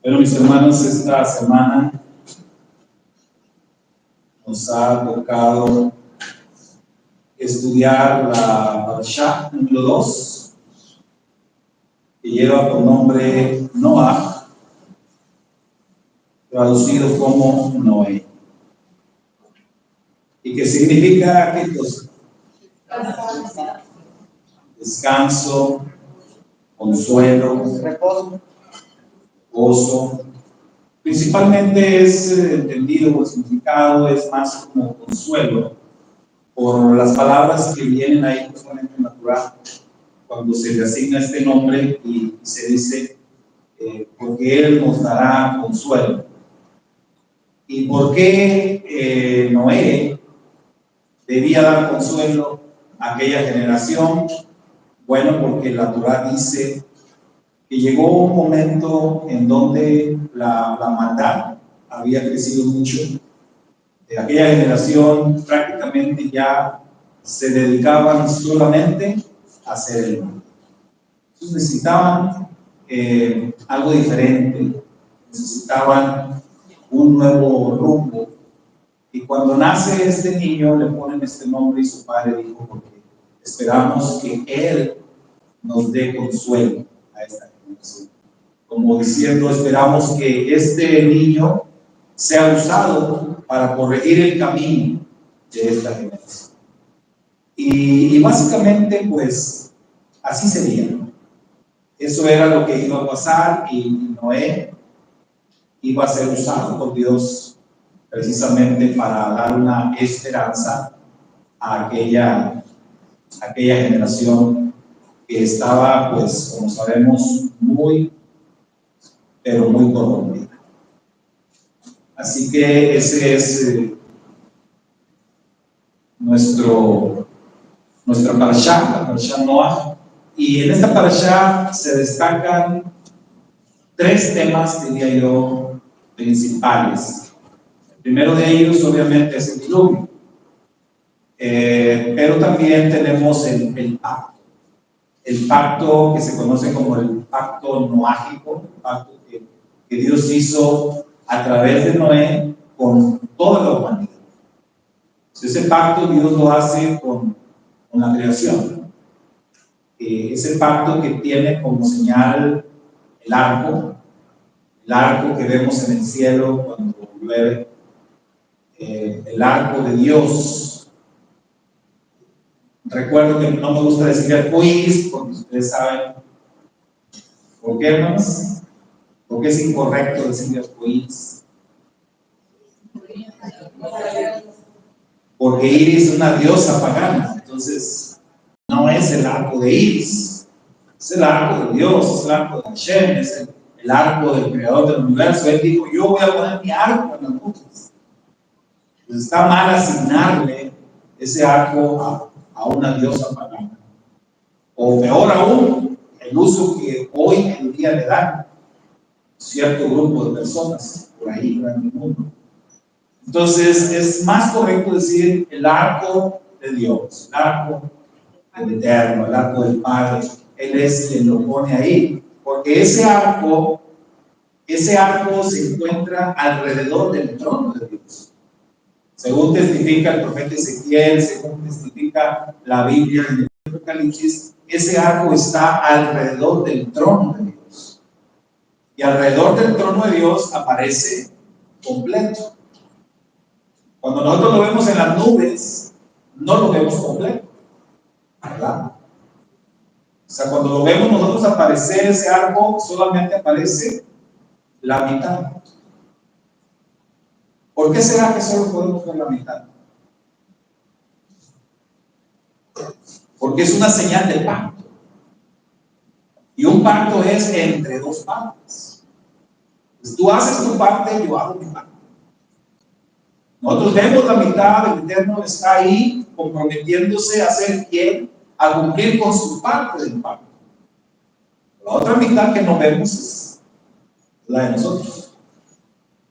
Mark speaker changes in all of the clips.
Speaker 1: Bueno, mis hermanos, esta semana nos ha tocado estudiar la Parashá número 2, que lleva por nombre Noah, traducido como Noé, y que significa ¿qué cosa? Descanso, consuelo, reposo. Principalmente es entendido o significado es más como consuelo por las palabras que vienen ahí justamente en la Torá cuando se le asigna este nombre y se dice porque Él nos dará consuelo. ¿Y por qué Noé debía dar consuelo a aquella generación? Bueno, porque la Torá dice que llegó un momento en donde la maldad había crecido mucho. Aquella generación prácticamente ya se dedicaban solamente a hacer el mal. Entonces necesitaban algo diferente, necesitaban un nuevo rumbo. Y cuando nace este niño le ponen este nombre y su padre dijo, porque esperamos que Él nos dé consuelo a esta generación. Como diciendo, esperamos que este niño sea usado para corregir el camino de esta generación. Y básicamente, pues, así sería. Eso era lo que iba a pasar y Noé iba a ser usado por Dios precisamente para dar una esperanza a aquella generación que estaba, pues, como sabemos, pero muy corrompida. Así que ese es nuestra parashá, la parashá Noah. Y en esta parashá se destacan 3 temas, diría yo, principales. El primero de ellos, obviamente, es el diluvio. Pero también tenemos el pacto. El pacto que se conoce como el pacto noágico, el pacto que Dios hizo a través de Noé con toda la humanidad. Ese pacto Dios lo hace con la creación. Ese pacto que tiene como señal el arco que vemos en el cielo cuando llueve, el arco de Dios. Recuerdo que no me gusta decir arcoíris, porque ustedes saben por qué, hermanos, porque es incorrecto decir arcoíris. Porque Iris es una diosa pagana, entonces no es el arco de Iris, es el arco de Dios, es el arco de Hashem, es el arco del creador del universo. Él dijo, yo voy a poner mi arco en las nubes. Entonces está mal asignarle ese arco a una diosa pagana. O peor aún, el uso que hoy en día le dan cierto grupo de personas por ahí en el mundo. Entonces es más correcto decir el arco de Dios, el arco del Eterno, el arco del Padre. Él es quien lo pone ahí, porque ese arco se encuentra alrededor del trono de Dios. Según testifica el profeta Ezequiel, según testifica la Biblia en el Apocalipsis, ese arco está alrededor del trono de Dios. Y alrededor del trono de Dios aparece completo. Cuando nosotros lo vemos en las nubes, no lo vemos completo, ¿verdad? O sea, cuando lo vemos nosotros aparecer ese arco, solamente aparece la mitad. ¿Por qué será que solo podemos ver la mitad? Porque es una señal del pacto. Y un pacto es entre 2 partes. Pues tú haces tu parte, yo hago mi parte. Nosotros vemos la mitad, el Eterno está ahí comprometiéndose a ser fiel, a cumplir con su parte del pacto. La otra mitad que no vemos es la de nosotros.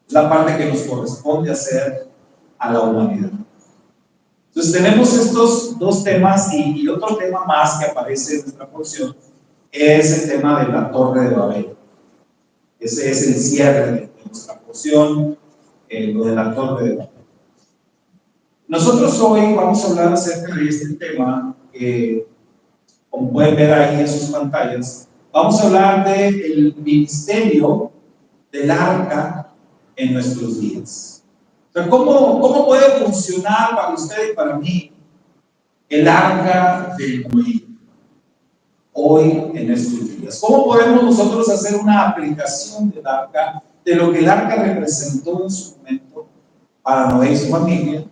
Speaker 1: Es la parte que nos corresponde hacer a la humanidad. Entonces Entonces tenemos estos dos temas y otro tema más que aparece en nuestra porción es el tema de la Torre de Babel. Ese es el cierre de nuestra porción, lo de la Torre de Babel. Nosotros hoy vamos a hablar acerca de este tema que, como pueden ver ahí en sus pantallas, vamos a hablar del ministerio del arca en nuestros días. O sea, ¿cómo puede funcionar para usted y para mí el arca de Noé hoy en estos días? ¿Cómo podemos nosotros hacer una aplicación del arca, de lo que el arca representó en su momento para Noé y su familia?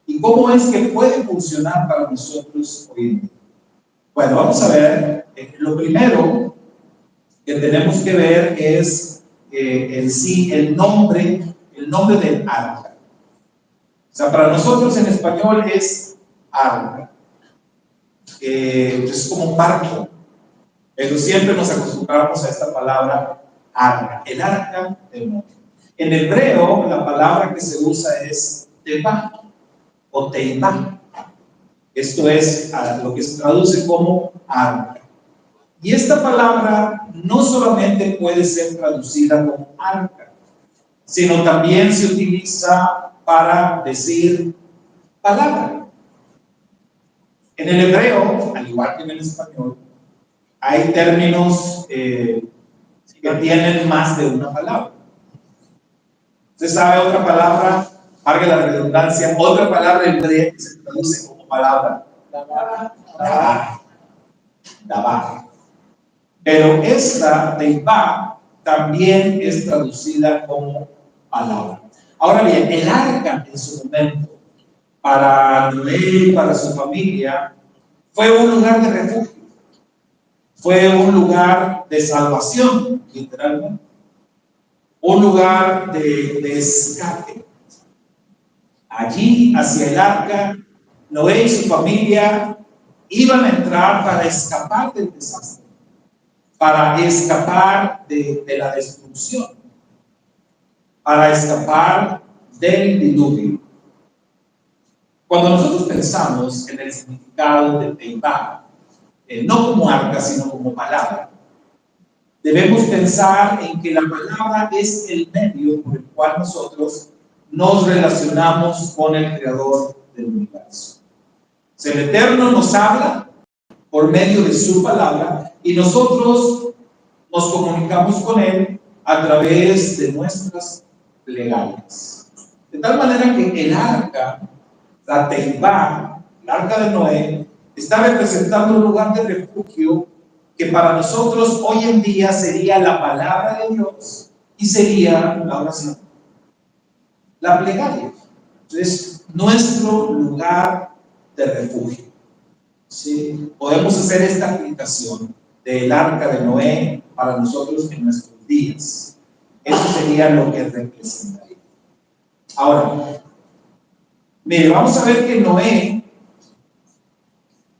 Speaker 1: ¿Y cómo es que puede funcionar para nosotros hoy en día? Bueno, vamos a ver, lo primero que tenemos que ver es el nombre del arca. O sea, para nosotros en español es arca, es como un barco, pero siempre nos acostumbramos a esta palabra arca, el arca de Noé. En hebreo, la palabra que se usa es teba o teibá. Esto es lo que se traduce como arca. Y esta palabra no solamente puede ser traducida como arca, sino también se utiliza para decir palabra. En el hebreo, al igual que en el español, hay términos que tienen más de una palabra. Usted sabe otra palabra, valga la redundancia, otra palabra hebrea que se traduce como palabra, dabar. Pero esta teibá también es traducida como palabra. Ahora bien, el arca en su momento, para Noé y para su familia, fue un lugar de refugio, fue un lugar de salvación, literalmente, un lugar de escape. Allí, hacia el arca, Noé y su familia iban a entrar para escapar del desastre, para escapar de la destrucción, para escapar del diluvio. Cuando nosotros pensamos en el significado de teibá, no como arca, sino como palabra, debemos pensar en que la palabra es el medio por el cual nosotros nos relacionamos con el Creador del universo. O sea, el Eterno nos habla por medio de su palabra y nosotros nos comunicamos con Él a través de nuestras plegarias. De tal manera que el arca, la teibá, el arca de Noé, está representando un lugar de refugio que para nosotros hoy en día sería la palabra de Dios y sería la oración, la plegaria. Entonces, nuestro lugar de refugio. ¿Sí? Podemos hacer esta aplicación del arca de Noé para nosotros en nuestros días. Eso sería lo que representaría. Ahora, mire, vamos a ver que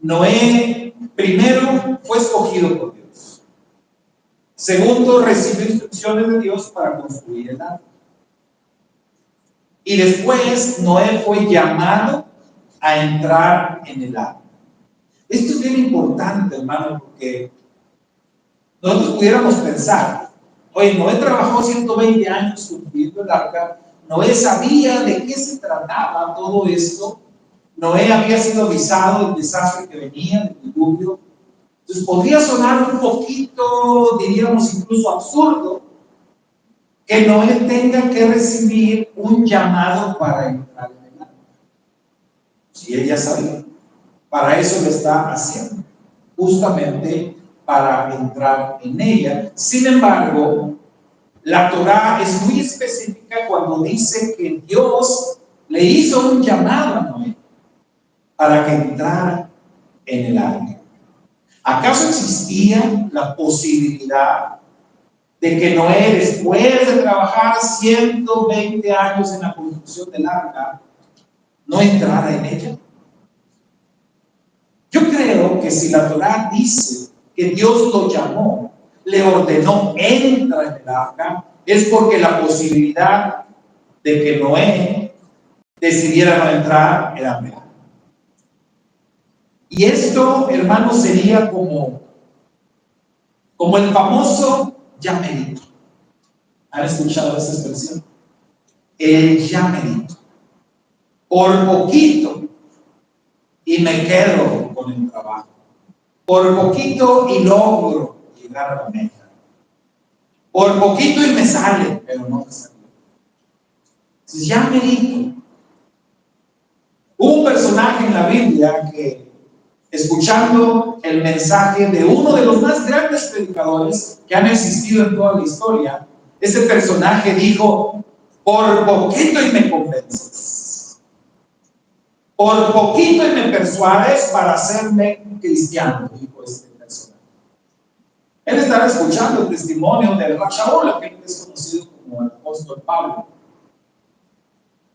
Speaker 1: Noé primero fue escogido por Dios. Segundo, recibió instrucciones de Dios para construir el arca. Y después Noé fue llamado a entrar en el arca. Esto es bien importante, hermano, porque nosotros pudiéramos pensar, oye, Noé trabajó 120 años construyendo el arca, Noé sabía de qué se trataba todo esto, Noé había sido avisado del desastre que venía, del diluvio. Entonces podría sonar un poquito, diríamos incluso absurdo, que Noé tenga que recibir un llamado para entrar en el arca. Si ella sabía, para eso lo está haciendo, justamente para entrar en ella. Sin embargo, la Torá es muy específica cuando dice que Dios le hizo un llamado a Noé para que entrara en el arca. ¿Acaso existía la posibilidad de que Noé, después de trabajar 120 años en la construcción del arca, no entrara en ella? Yo creo que si la Torá dice que Dios lo llamó, le ordenó, entra en el arca, es porque la posibilidad de que Noé decidiera no entrar era real. Y esto, hermanos, sería como el famoso ya merito. ¿Han escuchado esa expresión? El ya merito. Por poquito y me quedo con el trabajo. Por poquito y logro llegar a la meta. Por poquito y me sale, pero no me sale. Entonces, ya merito. Hubo un personaje en la Biblia que, escuchando el mensaje de uno de los más grandes predicadores que han existido en toda la historia, ese personaje dijo: por poquito y me convences, por poquito y me persuades para hacerme cristiano, dijo este personaje. Él estaba escuchando el testimonio de Shaul, que es conocido como el apóstol Pablo.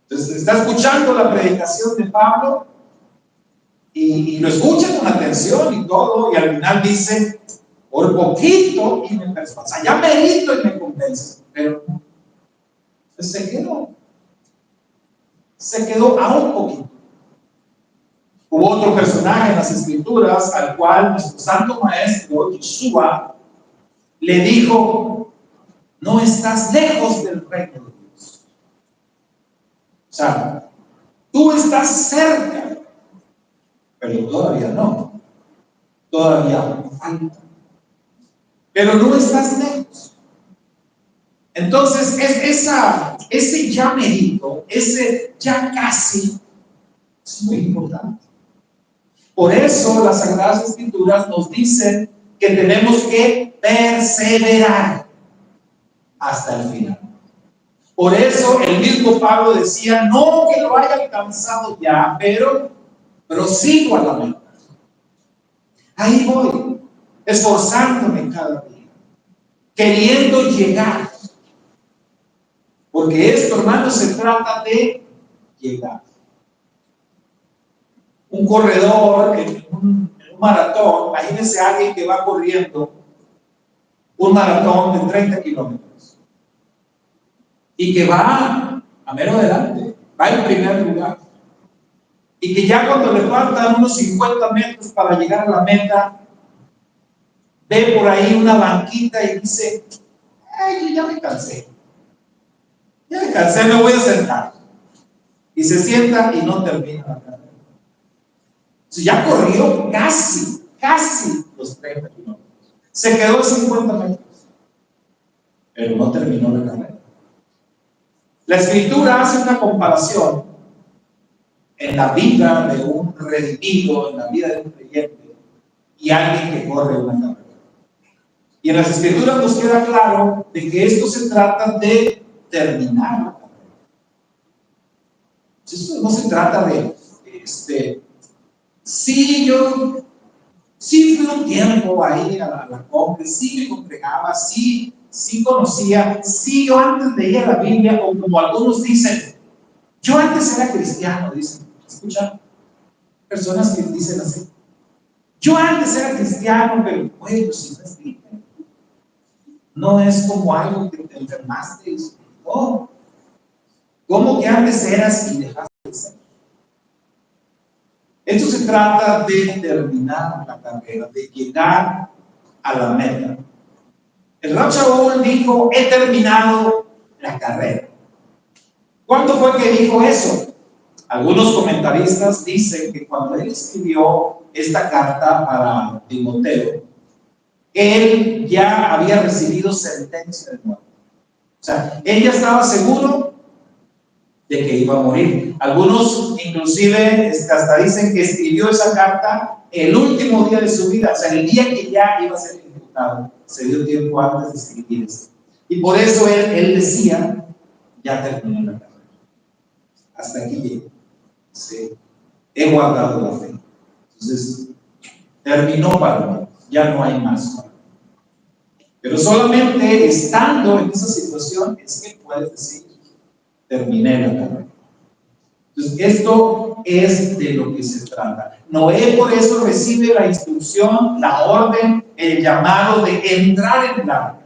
Speaker 1: Entonces está escuchando la predicación de Pablo y lo escucha con atención y todo, y al final dice: por poquito y me persuades, o sea, ya merito y me convence, pero se quedó a un poquito. Hubo otro personaje en las Escrituras al cual nuestro santo maestro Yeshua le dijo: no estás lejos del reino de Dios. O sea, tú estás cerca, pero todavía no. Todavía falta. Pero no estás lejos. Entonces, ese ya merito, ese ya casi, es muy importante. Por eso las Sagradas Escrituras nos dicen que tenemos que perseverar hasta el final. Por eso el mismo Pablo decía: no que lo haya alcanzado ya, pero prosigo a la meta. Ahí voy, esforzándome cada día, queriendo llegar. Porque esto, hermanos, se trata de llegar. Un corredor en un maratón, imagínense a alguien que va corriendo un maratón de 30 kilómetros y que va a mero adelante, va en primer lugar, y que ya cuando le faltan unos 50 metros para llegar a la meta, ve por ahí una banquita y dice: ay, yo ya me cansé, me voy a sentar. Y se sienta y no termina la carrera. Entonces ya corrió casi los 30 kilómetros. Se quedó 50 metros, pero no terminó la carrera. La Escritura hace una comparación en la vida de un redimido, en la vida de un creyente y alguien que corre una carrera. Y en las Escrituras nos queda claro de que esto se trata de terminar la carrera. Esto no se trata de sí fui un tiempo ahí a la cumbre, sí me congregaba, sí conocía, sí yo antes leía la Biblia, o como algunos dicen, yo antes era cristiano, dicen. ¿Escuchan? Personas que dicen así. Yo antes era cristiano, pero bueno, si no es Biblia. No es como algo que te enfermaste y no. ¿Cómo que antes eras y dejaste de ser? Esto se trata de terminar la carrera, de llegar a la meta. El Rab Shaul dijo: he terminado la carrera. ¿Cuándo fue que dijo eso? Algunos comentaristas dicen que cuando él escribió esta carta para Timoteo, él ya había recibido sentencia de muerte. O sea, él ya estaba seguro de que iba a morir. Algunos inclusive hasta dicen que escribió esa carta el último día de su vida, o sea, el día que ya iba a ser ejecutado. Se dio tiempo antes de escribir esto. Y por eso él decía: ya terminé la carrera. Hasta aquí llegué. Sí. He guardado la fe. Entonces, terminó para mí. Ya no hay más para mí. Pero solamente estando en esa situación es que puedes decir: terminé la carrera. Entonces, esto es de lo que se trata. Noé por eso recibe la instrucción, la orden, el llamado de entrar en el arca.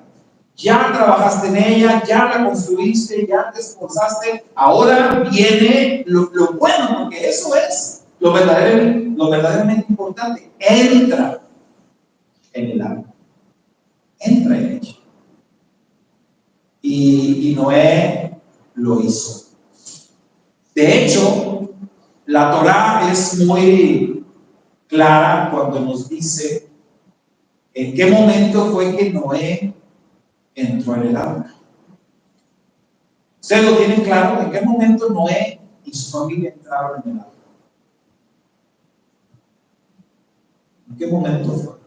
Speaker 1: Ya trabajaste en ella, ya la construiste, ya te esforzaste. Ahora viene lo bueno, porque eso es lo lo verdaderamente importante, entra en el arca. Entra en ella. Y Noé lo hizo. De hecho, la Torá es muy clara cuando nos dice en qué momento fue que Noé entró en el arca. ¿Ustedes lo tienen claro? ¿En qué momento Noé y su familia entraron en el arca? ¿En qué momento fue?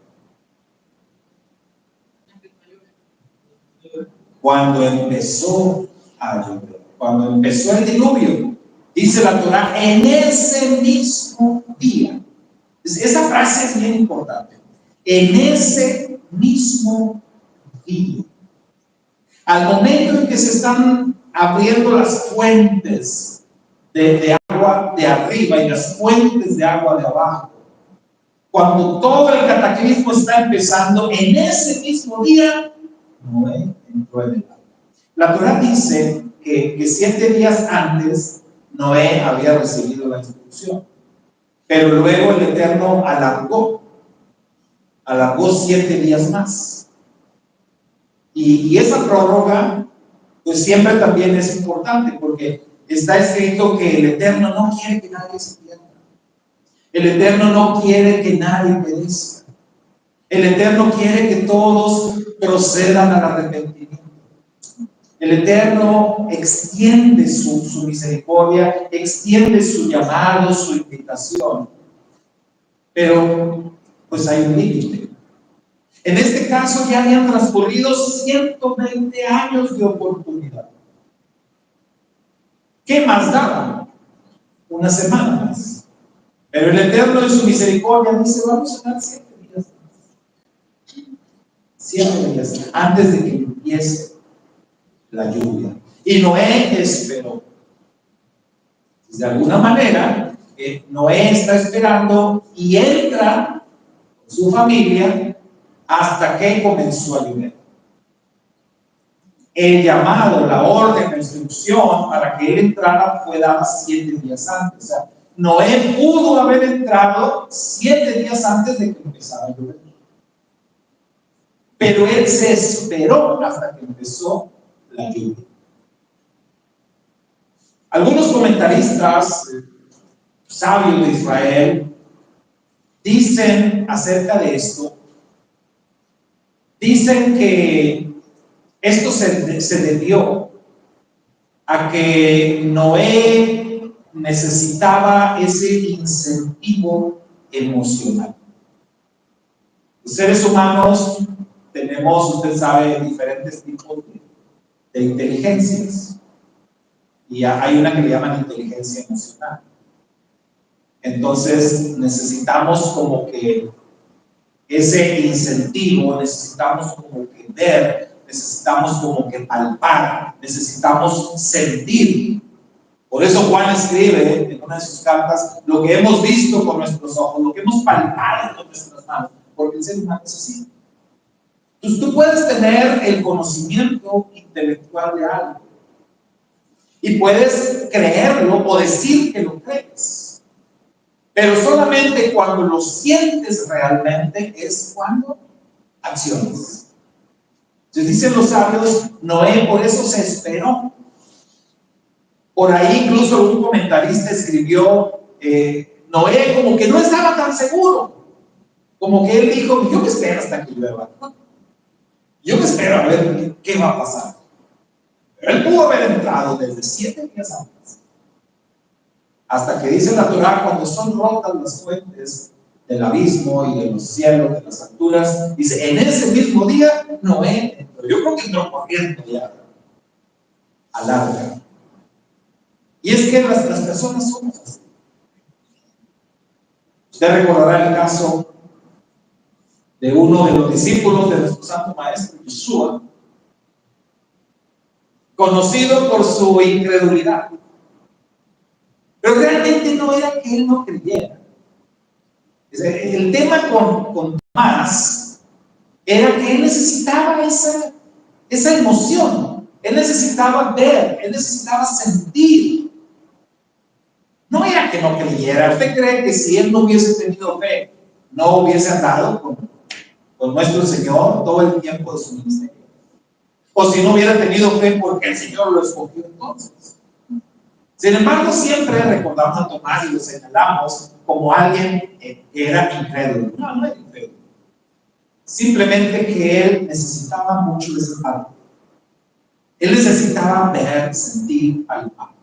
Speaker 1: Cuando empezó a llover, cuando empezó el diluvio, dice la Torá, en ese mismo día. Esa frase es bien importante. En ese mismo día. Al momento en que se están abriendo las fuentes de agua de arriba y las fuentes de agua de abajo, cuando todo el cataclismo está empezando, en ese mismo día, Noé entró en el agua. La Torá dice que 7 días antes Noé había recibido la instrucción, pero luego el Eterno alargó 7 días más. Y esa prórroga, pues siempre también es importante, porque está escrito que el Eterno no quiere que nadie se pierda. El Eterno no quiere que nadie perezca. El Eterno quiere que todos procedan al arrepentimiento. El Eterno extiende su misericordia, extiende su llamado, su invitación. Pero, pues hay un límite. En este caso ya habían transcurrido 120 años de oportunidad. ¿Qué más daba? Una semana más. Pero el Eterno en su misericordia dice, vamos a dar 7 días más. 7 días antes de que empiece la lluvia. Y Noé esperó. De alguna manera, Noé está esperando y entra con su familia hasta que comenzó a llover. El llamado, la orden, la instrucción para que él entrara fue dada 7 días antes. O sea, Noé pudo haber entrado 7 días antes de que empezara a llover. Pero él se esperó hasta que empezó la lluvia. Algunos comentaristas sabios de Israel dicen acerca de esto, dicen que esto se debió a que Noé necesitaba ese incentivo emocional. Los seres humanos tenemos, usted sabe, diferentes tipos de inteligencias. Y hay una que le llaman inteligencia emocional. Entonces necesitamos como que ese incentivo, necesitamos como que ver, necesitamos como que palpar, necesitamos sentir. Por eso Juan escribe en una de sus cartas, lo que hemos visto con nuestros ojos, lo que hemos palpado con nuestras manos, porque el ser humano es así. Entonces tú puedes tener el conocimiento intelectual de algo y puedes creerlo o decir que lo crees, pero solamente cuando lo sientes realmente es cuando acciones. Entonces dicen los sabios, Noé por eso se esperó. Por ahí incluso un comentarista escribió, Noé como que no estaba tan seguro, como que él dijo, yo me espero hasta que llueva, yo me espero a ver qué va a pasar. Pero él pudo haber entrado desde 7 días antes, hasta que dice la Torá, cuando son rotas las fuentes del abismo y de los cielos, de las alturas, dice, en ese mismo día Noé entró. Yo creo que entró corriendo ya al arca. Y es que las personas somos así. Usted recordará el caso de uno de los discípulos de nuestro santo maestro, Yeshua, conocido por su incredulidad. Pero realmente no era que él no creyera. El tema con Tomás era que él necesitaba esa emoción. Él necesitaba ver, él necesitaba sentir. No era que no creyera. ¿Usted cree que si él no hubiese tenido fe, no hubiese andado con nuestro Señor todo el tiempo de su ministerio? O si no hubiera tenido fe, porque el Señor lo escogió entonces. Sin embargo, siempre recordamos a Tomás y lo señalamos como alguien que era incrédulo. No, no era incrédulo. Simplemente que él necesitaba mucho de esa parte. Él necesitaba ver, sentir, palpar.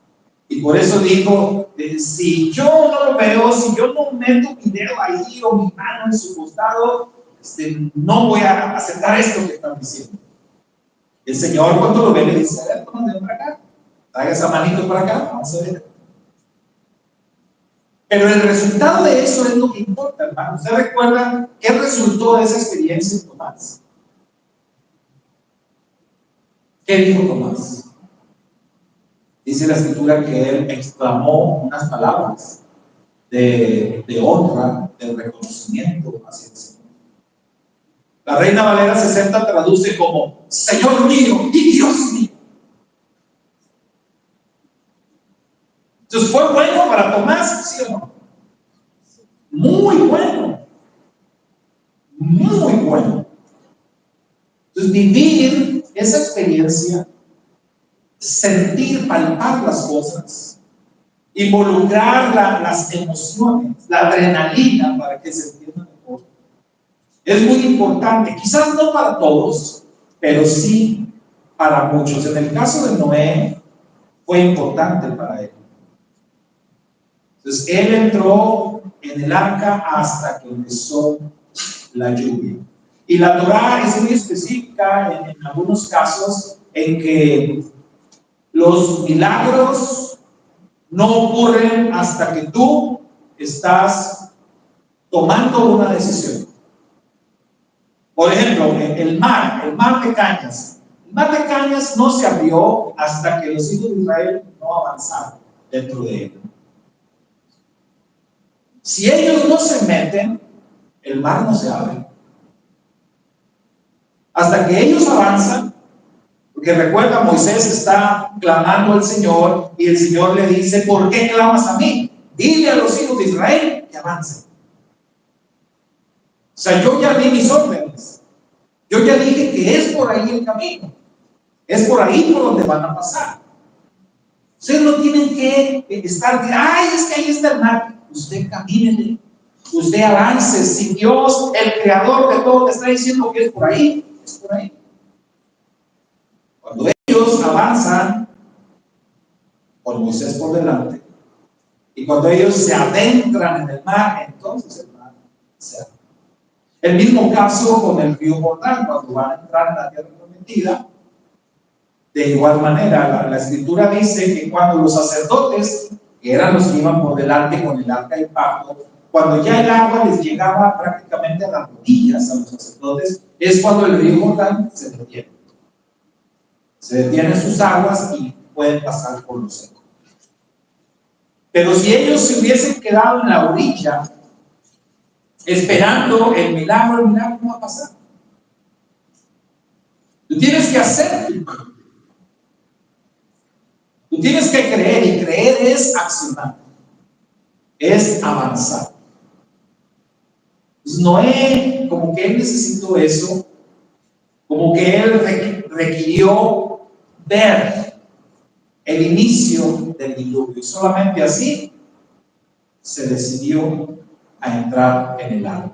Speaker 1: Y por eso dijo, si yo no lo veo, si yo no meto mi dedo ahí o mi mano en su costado, no voy a aceptar esto que están diciendo. El Señor cuando lo ve le dice, a ver, tómate para acá, traiga esa manito para acá, vamos a ver. Pero el resultado de eso es lo que importa, hermano. ¿Usted recuerda qué resultó de esa experiencia en Tomás? ¿Qué dijo Tomás? Dice la escritura que él exclamó unas palabras de honra, de reconocimiento hacia el Señor. La Reina Valera 60 traduce como Señor mío y Dios mío. Entonces, ¿fue bueno para Tomás? ¿Sí o no? Muy bueno. Muy bueno. Entonces, vivir esa experiencia, sentir, palpar las cosas, involucrar las emociones, la adrenalina para que se entienda mejor, es muy importante. Quizás no para todos, pero sí para muchos. En el caso de Noé, fue importante para él. Entonces, él entró en el arca hasta que empezó la lluvia. Y la Torá es muy específica en algunos casos en que los milagros no ocurren hasta que tú estás tomando una decisión. Por ejemplo, el mar de Cañas. El mar de Cañas no se abrió hasta que los hijos de Israel no avanzaron dentro de él. Si ellos no se meten, el mar no se abre. Hasta que ellos avanzan, porque recuerda, Moisés está clamando al Señor y el Señor le dice, ¿por qué clamas a mí? Dile a los hijos de Israel que avancen. O sea, yo ya di mis órdenes. Yo ya dije que es por ahí el camino. Es por ahí por donde van a pasar. Ustedes no tienen que estar, ay, es que ahí está el mar. Usted camine, usted avance. Si Dios, el creador de todo, te está diciendo que es por ahí, es por ahí. Cuando ellos avanzan, con Moisés por delante, y cuando ellos se adentran en el mar, entonces el mar se abre. El mismo caso con el río Jordán, cuando van a entrar en la tierra prometida. De igual manera, la escritura dice que cuando los sacerdotes, que eran los que iban por delante con el arca del pacto, cuando ya el agua les llegaba prácticamente a las rodillas a los sacerdotes, es cuando el río Jordán se detiene. Se detienen sus aguas y pueden pasar por lo seco. Pero si ellos se hubiesen quedado en la orilla, esperando el milagro no va a pasar. Tú tienes que hacer tu parte. Tú tienes que creer, y creer es accionar, es avanzar. Pues Noé, como que él necesitó eso, como que él requirió ver el inicio del diluvio, y solamente así se decidió a entrar en el agua.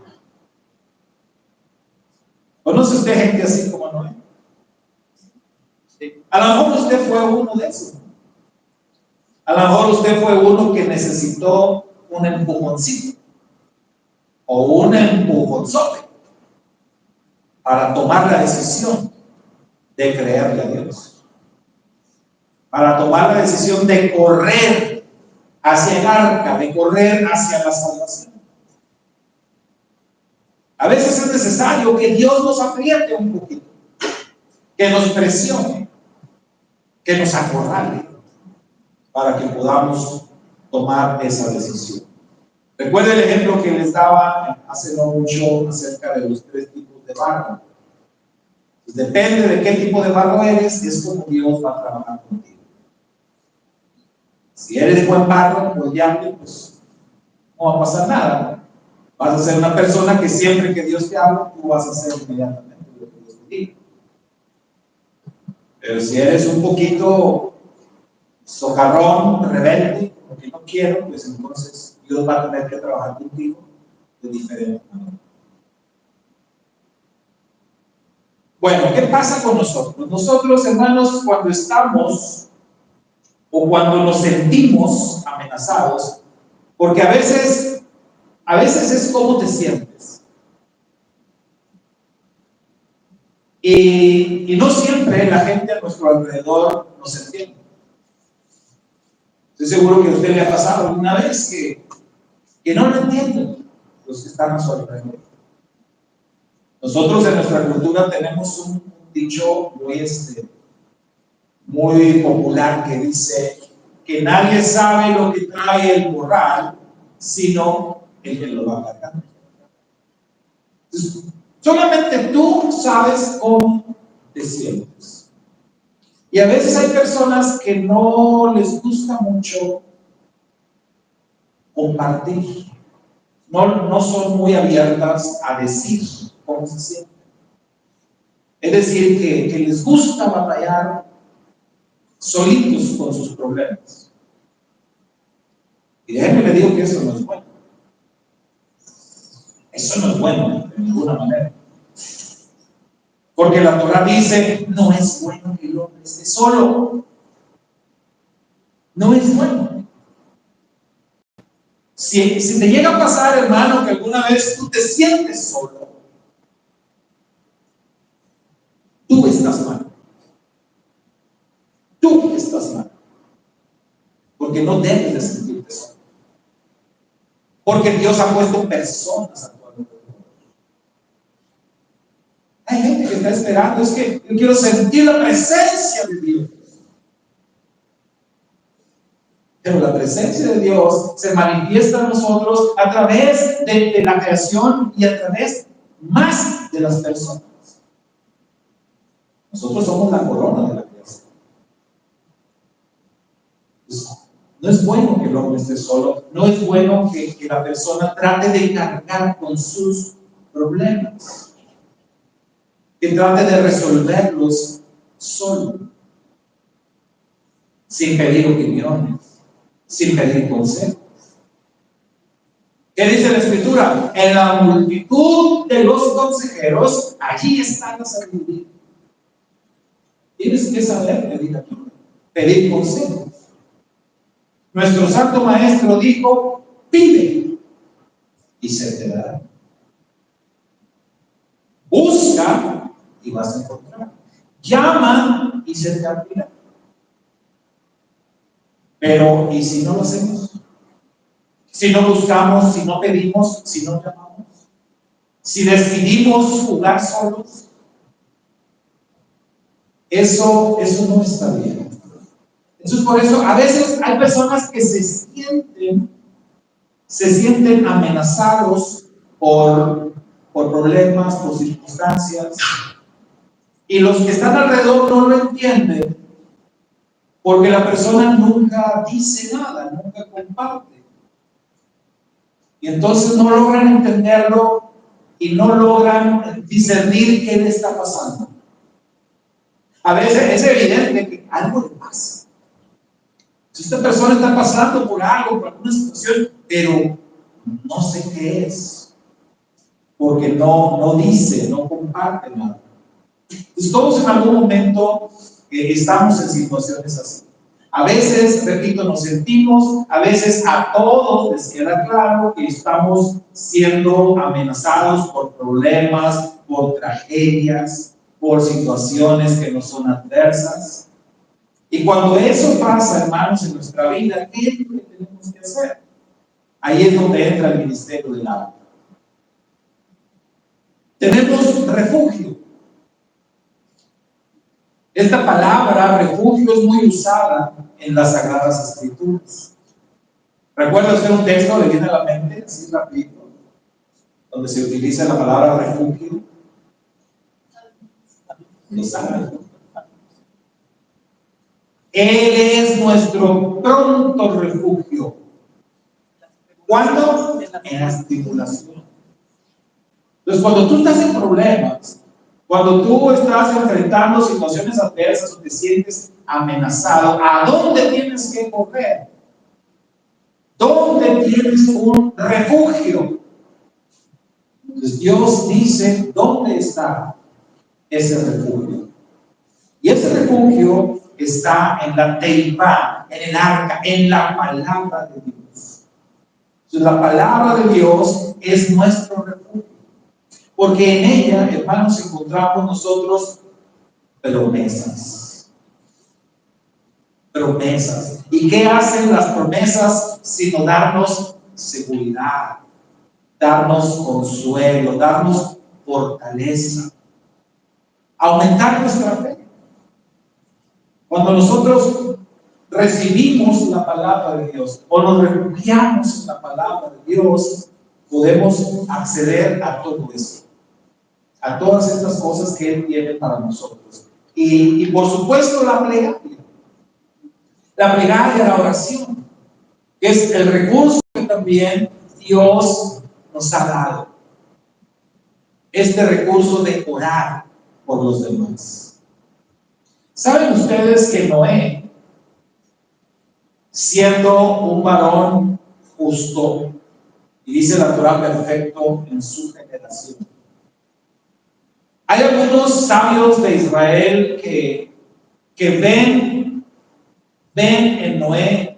Speaker 1: ¿Conoce usted gente así como Noé? Sí. A lo mejor usted fue uno de esos. A lo mejor usted fue uno que necesitó un empujoncito o un empujonzote para tomar la decisión de creerle a Dios, para tomar la decisión de correr hacia el arca, de correr hacia la salvación. A veces es necesario que Dios nos apriete un poquito, que nos presione, que nos acorrale, para que podamos tomar esa decisión. Recuerda el ejemplo que les daba hace no mucho acerca de los 3 tipos de barro. Pues depende de qué tipo de barro eres, es como Dios va a trabajar contigo. Si eres buen barro, moldeable, pues no va a pasar nada. Vas a ser una persona que siempre que Dios te habla, tú vas a hacer inmediatamente lo que Dios te diga. Pero si eres un poquito socarrón, rebelde, porque no quiero, pues entonces Dios va a tener que trabajar contigo de diferente manera. Bueno, ¿qué pasa con nosotros? Nosotros, hermanos, cuando estamos o cuando nos sentimos amenazados, porque a veces es cómo te sientes. Y no siempre la gente a nuestro alrededor nos entiende. Estoy seguro que a usted le ha pasado alguna vez que no lo entienden los que están a su alrededor. Nosotros en nuestra cultura tenemos un dicho muy popular que dice que nadie sabe lo que trae el morral, sino el que lo va a cargar. Entonces, solamente tú sabes cómo te sientes. Y a veces hay personas que no les gusta mucho compartir. No son muy abiertas a decir cómo se sienten. Es decir, que les gusta batallar solitos con sus problemas. Y déjenme le digo que eso no es bueno. Eso no es bueno de ninguna manera. Porque la Torah dice, no es bueno que el hombre esté solo. No es bueno. Si te llega a pasar, hermano, que alguna vez tú te sientes solo, tú estás mal. Tú estás mal. Porque no debes de sentirte solo. Porque Dios ha puesto personas a tu alrededor. Hay gente que está esperando, es que yo quiero sentir la presencia de Dios. Pero la presencia de Dios se manifiesta en nosotros a través de la creación y a través más de las personas. Nosotros somos la corona de la creación. Entonces, no es bueno que el hombre esté solo, no es bueno que la persona trate de cargar con sus problemas, que trate de resolverlos solo, sin pedir opiniones, sin pedir consejos. ¿Qué dice la Escritura? En la multitud de los consejeros, allí está la sabiduría. Tienes que saber pedir consejos. Nuestro santo maestro dijo, pide y se te dará. Busca y vas a encontrar. Llama y se te abrirá. Pero, ¿y si no lo hacemos? Si no buscamos, si no pedimos, si no llamamos, si decidimos jugar solos, eso no está bien. Entonces, por eso, a veces hay personas que se sienten amenazados por problemas, por circunstancias, y los que están alrededor no lo entienden, porque la persona nunca dice nada, nunca comparte. Y entonces no logran entenderlo y no logran discernir qué le está pasando. A veces es evidente que algo le pasa. Si esta persona está pasando por algo, por alguna situación, pero no sé qué es, porque no dice, no comparte nada. Entonces todos en algún momento estamos en situaciones así. A veces, repito, nos sentimos, a veces a todos les queda claro que estamos siendo amenazados por problemas, por tragedias, por situaciones que no son adversas. Y cuando eso pasa, hermanos, en nuestra vida, ¿qué es lo que tenemos que hacer? Ahí es donde entra el ministerio del agua. Tenemos refugio. Esta palabra refugio es muy usada en las Sagradas Escrituras. ¿Recuerda usted un texto que le viene a la mente, así rapidito, donde se utiliza la palabra refugio? Lo sabe. Él es nuestro pronto refugio. ¿Cuándo? En las tribulaciones. Entonces, cuando tú estás en problemas, cuando tú estás enfrentando situaciones adversas o te sientes amenazado, ¿a dónde tienes que correr? ¿Dónde tienes un refugio? Entonces, Dios dice, ¿dónde está ese refugio? Y ese refugio está en la Teibá, en el arca, en la palabra de Dios. Entonces, la palabra de Dios es nuestro refugio. Porque en ella, hermanos, encontramos nosotros promesas. Promesas. ¿Y qué hacen las promesas sino darnos seguridad, darnos consuelo, darnos fortaleza, aumentar nuestra fe? Cuando nosotros recibimos la palabra de Dios o nos refugiamos en la palabra de Dios, podemos acceder a todo eso, a todas estas cosas que Él tiene para nosotros. Y por supuesto la plegaria, la oración, que es el recurso que también Dios nos ha dado. Este recurso de orar por los demás. ¿Saben ustedes que Noé, siendo un varón justo, y dice la Torá perfecto en su generación? Hay algunos sabios de Israel que ven en Noé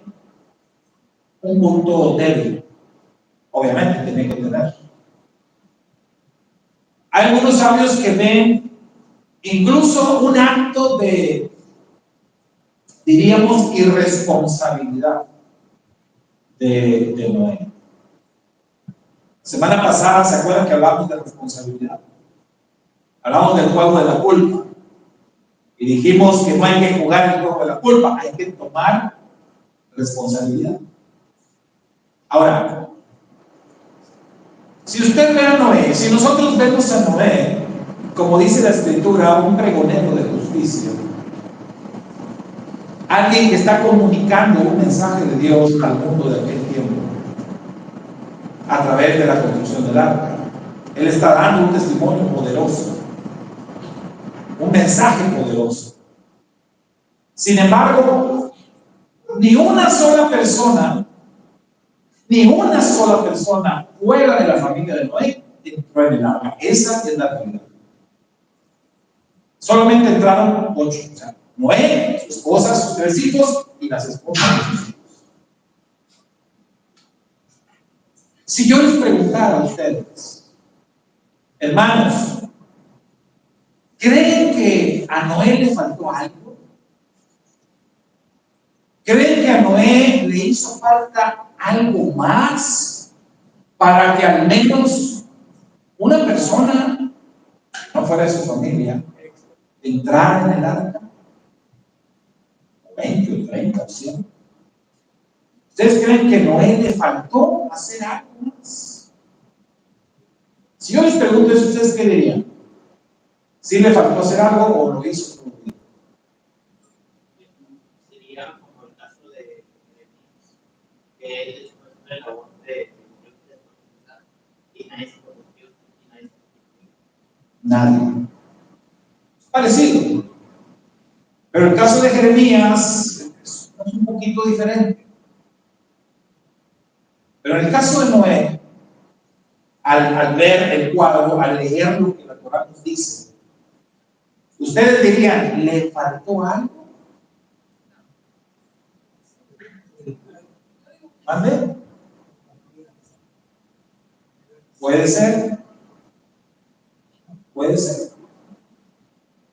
Speaker 1: un punto débil. Obviamente tiene que tener. Hay algunos sabios que ven incluso un acto de, diríamos, irresponsabilidad de Noé. Semana pasada, ¿se acuerdan que hablamos de responsabilidad? Hablamos del juego de la culpa. Y dijimos que no hay que jugar el juego de la culpa, hay que tomar responsabilidad. Ahora, si usted ve a Noé, si nosotros vemos a Noé, como dice la Escritura, un pregonero de justicia, alguien que está comunicando un mensaje de Dios al mundo de aquel tiempo, a través de la construcción del arca. Él está dando un testimonio poderoso, un mensaje poderoso. Sin embargo, ni una sola persona fuera de la familia de Noé entró en el arca. Esa es la realidad. Solamente entraron 8. O sea, Noé, su esposa, sus 3 hijos y las esposas de sus hijos. Si yo les preguntara a ustedes, hermanos, ¿creen que a Noé le faltó algo? ¿Creen que a Noé le hizo falta algo más para que al menos una persona, no fuera de su familia, entrara en el arca? 20 o 30 o 100. ¿Ustedes creen que a Noé le faltó hacer algo más? Si yo les pregunto eso, ¿ustedes qué dirían? ¿Sí le faltó hacer algo o lo hizo todo bien?
Speaker 2: Sería como el caso de que él después de la labor de y nadie se conoció y nadie se conoció.
Speaker 1: Nadie. Parecido. Pero el caso de Jeremías es un poquito diferente. Pero en el caso de Noé, al ver el cuadro, al leer lo que la Torá nos dice, ustedes dirían, ¿le faltó algo? ¿Mande? Puede ser. Puede ser.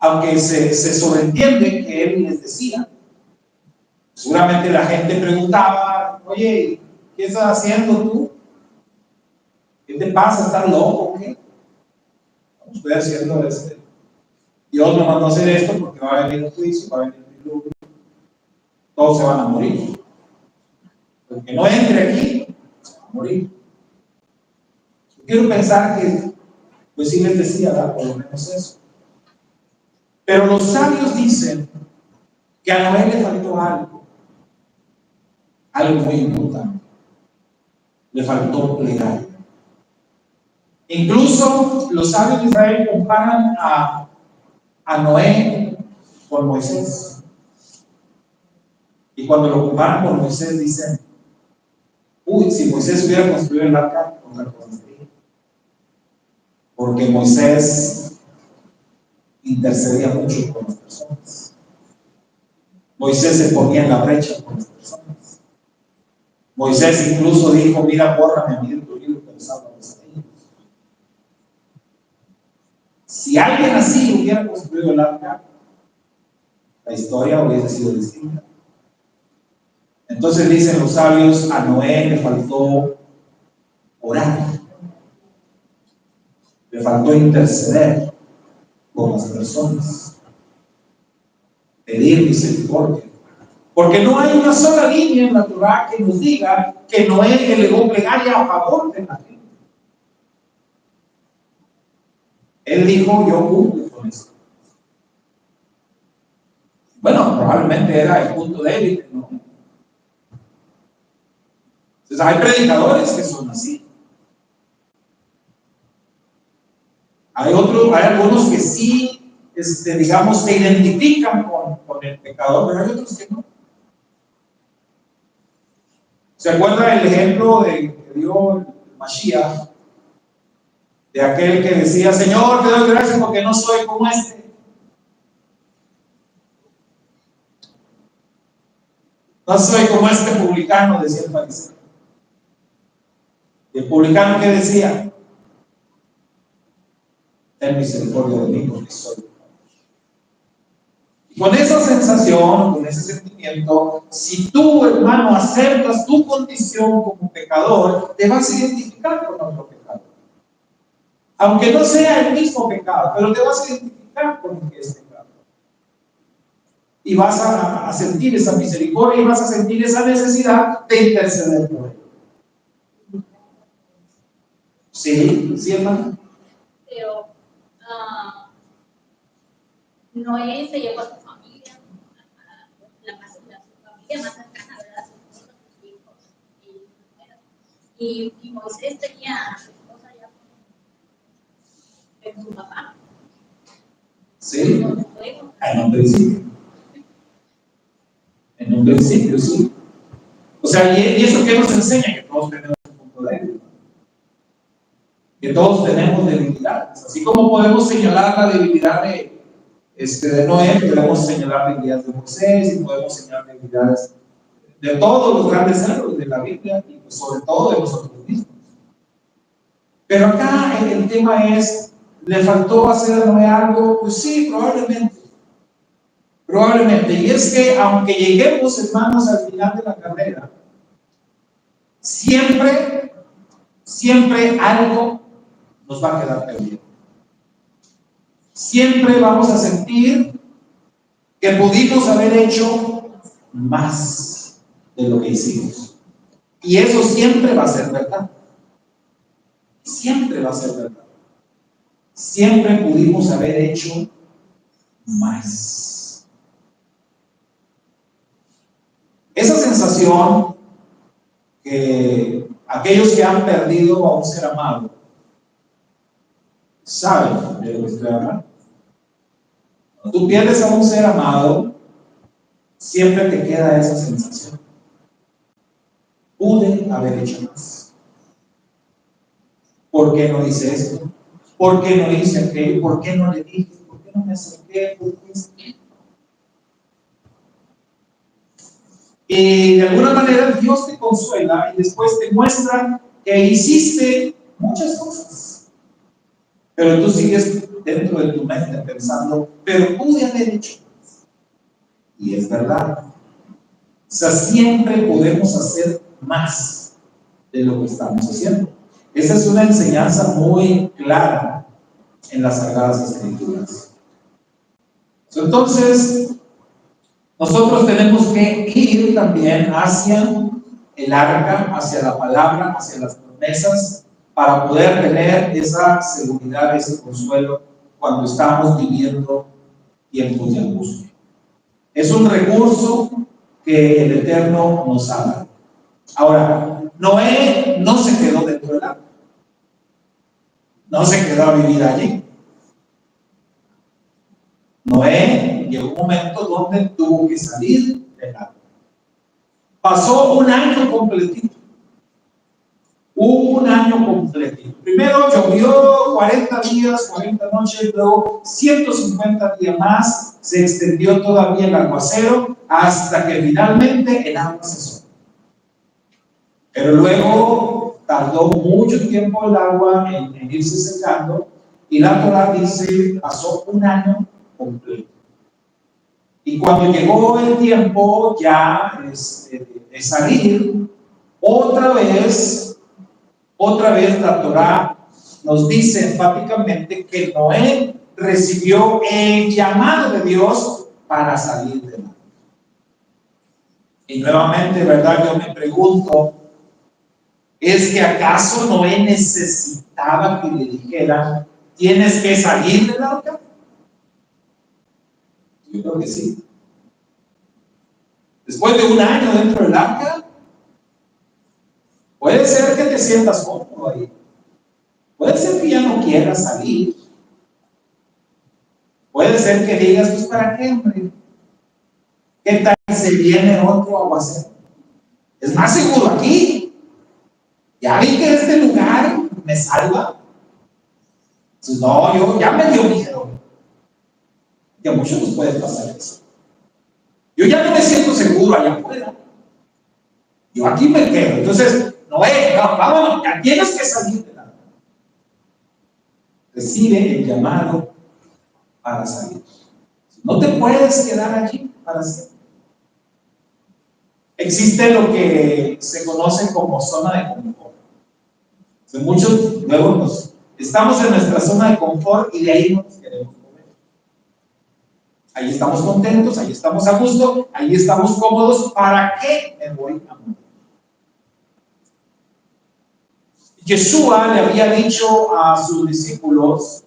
Speaker 1: Aunque se sobreentiende que él les decía, seguramente la gente preguntaba, oye, ¿qué estás haciendo tú? ¿Qué te pasa? ¿Estás loco o qué? No, estoy haciendo Dios me mandó a hacer esto porque va a venir un juicio, va a venir un diluvio, todos se van a morir. El que no entre aquí, se va a morir. Yo quiero pensar que, pues sí les decía, ¿verdad? Por lo menos eso. Pero los sabios dicen que a Noé le faltó algo muy importante. Le faltó plegaria. Incluso los sabios de Israel comparan a Noé con Moisés. Y cuando lo comparan con Moisés dicen, uy, si Moisés hubiera construido el arca, otra cosa sería. Porque Moisés intercedía mucho con las personas. Moisés se ponía en la brecha con las personas. Moisés incluso dijo, mira, bórrame a mí de tu libro, pero salva a los ellos. Si alguien así hubiera construido el arca, la historia hubiese sido distinta. Entonces dicen los sabios, a Noé le faltó orar, le faltó interceder con las personas, pedir misericordia. Porque no hay una sola línea en la Torá que nos diga que Noé elevó plegaria a favor de la gente. Él dijo, yo cumplo con eso. Bueno, probablemente era el punto débil, ¿no? Entonces hay predicadores que son así. Hay algunos que sí, digamos, se identifican con el pecador, pero hay otros que no. ¿Se acuerda el ejemplo que dio el Mashiach? De aquel que decía, Señor, te doy gracias porque no soy como este. No soy como este publicano, decía el fariseo. ¿Y el publicano qué decía? Ten misericordia de mí porque soy pecador. Y con esa sensación, con ese sentimiento, si tú, hermano, aceptas tu condición como pecador, te vas a identificar con otro pecador. Aunque no sea el mismo pecado, pero te vas a identificar con el que es pecado. Y vas a sentir esa misericordia y vas a sentir esa necesidad de interceder por él. Sí, sí, hermano.
Speaker 3: Pero Noé se llevó a su familia, la familia más cercana, ¿verdad? Sus esposos, sus hijos y Moisés tenía a su esposa ya con su papá.
Speaker 1: Sí, en un principio. En un principio, sí. O sea, ¿y eso qué nos enseña? Que todos tenemos un punto débil. Que todos tenemos debilidades. Así como podemos señalar la debilidad de Noé, podemos señalar debilidades de Moisés y podemos señalar debilidades de todos los grandes héroes de la Biblia y pues sobre todo de nosotros mismos. Pero acá el tema es, ¿le faltó hacer a Noé algo? Pues sí, probablemente. Probablemente. Y es que aunque lleguemos, hermanos, al final de la carrera, siempre algo nos va a quedar pendiente. Siempre vamos a sentir que pudimos haber hecho más de lo que hicimos. Y eso siempre va a ser verdad. Siempre va a ser verdad. Siempre pudimos haber hecho más. Esa sensación que aquellos que han perdido a un ser amado saben de lo que estoy hablando. Cuando tú pierdes a un ser amado, siempre te queda esa sensación. Pude haber hecho más. ¿Por qué no hice esto? ¿Por qué no hice aquello? ¿Por qué no le dije? ¿Por qué no me acerqué? ¿Por qué? Y de alguna manera Dios te consuela y después te muestra que hiciste muchas cosas. Pero tú sigues dentro de tu mente pensando, pero pude haber hecho más. Y es verdad. O sea, siempre podemos hacer más de lo que estamos haciendo. Esa es una enseñanza muy clara en las Sagradas Escrituras. Entonces, nosotros tenemos que ir también hacia el arca, hacia la palabra, hacia las promesas, para poder tener esa seguridad, ese consuelo cuando estamos viviendo tiempos de angustia. Es un recurso que el Eterno nos ha dado. Ahora, Noé no se quedó dentro del arca. No se quedó a vivir allí. Noé llegó un momento donde tuvo que salir del arca. Pasó un año completito. Un año completito. Primero llovió 40 días, 40 noches, luego 150 días más, se extendió todavía el aguacero hasta que finalmente el agua cesó. Pero luego tardó mucho tiempo el agua en irse secando y la Torah dice pasó un año completo. Y cuando llegó el tiempo ya de salir, otra vez la Torah nos dice enfáticamente que Noé recibió el llamado de Dios para salir del arca. Y nuevamente, ¿verdad? Yo me pregunto, ¿es que acaso Noé necesitaba que le dijeran, tienes que salir del arca? Yo creo que sí. Después de un año dentro del arca, puede ser que te sientas cómodo ahí. Puede ser que ya no quieras salir. Puede ser que digas, pues ¿para qué, hombre? ¿Qué tal si se viene otro aguacero? Es más seguro aquí. Ya vi que este lugar me salva. Entonces, no, yo ya me dio miedo. Y a muchos nos puede pasar eso. Yo ya no me siento seguro allá afuera. Yo aquí me quedo. Entonces, no, vámonos, ya tienes que salir de la. Recibe el llamado para salir. No te puedes quedar allí para siempre. Existe lo que se conoce como zona de confort. Entonces, muchos luego estamos en nuestra zona de confort y de ahí no nos queremos mover. Ahí estamos contentos, ahí estamos a gusto, ahí estamos cómodos. ¿Para qué me voy a mover? Yeshua le había dicho a sus discípulos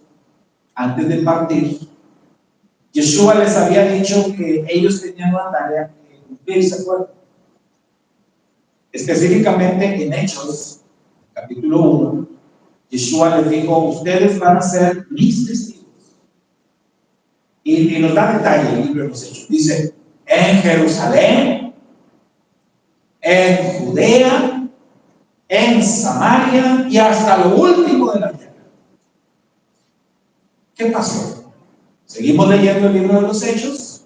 Speaker 1: antes de partir, Yeshua les había dicho que ellos tenían una tarea que cumplir, ¿se acuerdan? Específicamente en Hechos, capítulo 1, Yeshua les dijo, ustedes van a ser mis testigos. Y nos da detalle el libro de los Hechos. Dice, en Jerusalén, en Judea, en Samaria y hasta lo último de la tierra. ¿Qué pasó? Seguimos leyendo el libro de los Hechos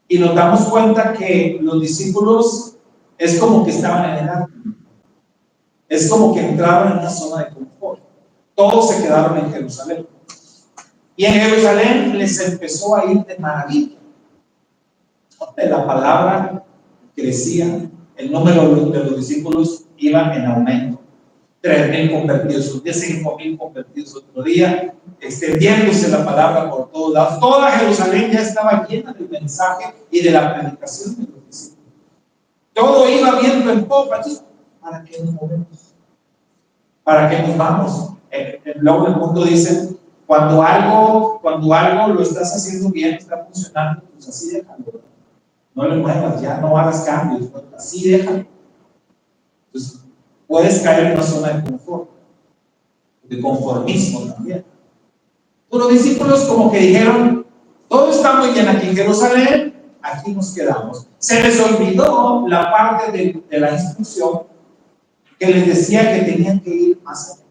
Speaker 1: y nos damos cuenta que los discípulos es como que estaban en el arca. Es como que entraron en una zona de confort. Todos se quedaron en Jerusalén. Y en Jerusalén les empezó a ir de maravilla. La palabra crecía, el número de los discípulos iba en aumento. 3,000 convertidos un día, 5,000 convertidos otro día, extendiéndose la palabra por todos lados. Toda Jerusalén ya estaba llena del mensaje y de la predicación de los discípulos. Todo iba viento en popa. Entonces, ¿para qué nos movemos? ¿Para qué nos vamos? Luego en el mundo dicen, cuando algo lo estás haciendo bien, está funcionando, pues así déjalo. No le muevas, ya no hagas cambios, pues así déjalo. Entonces, puedes caer en una zona de confort, de conformismo también. Los discípulos como que dijeron, todo está muy bien aquí en Jerusalén, aquí nos quedamos. Se les olvidó la parte de la instrucción que les decía que tenían que ir más allá,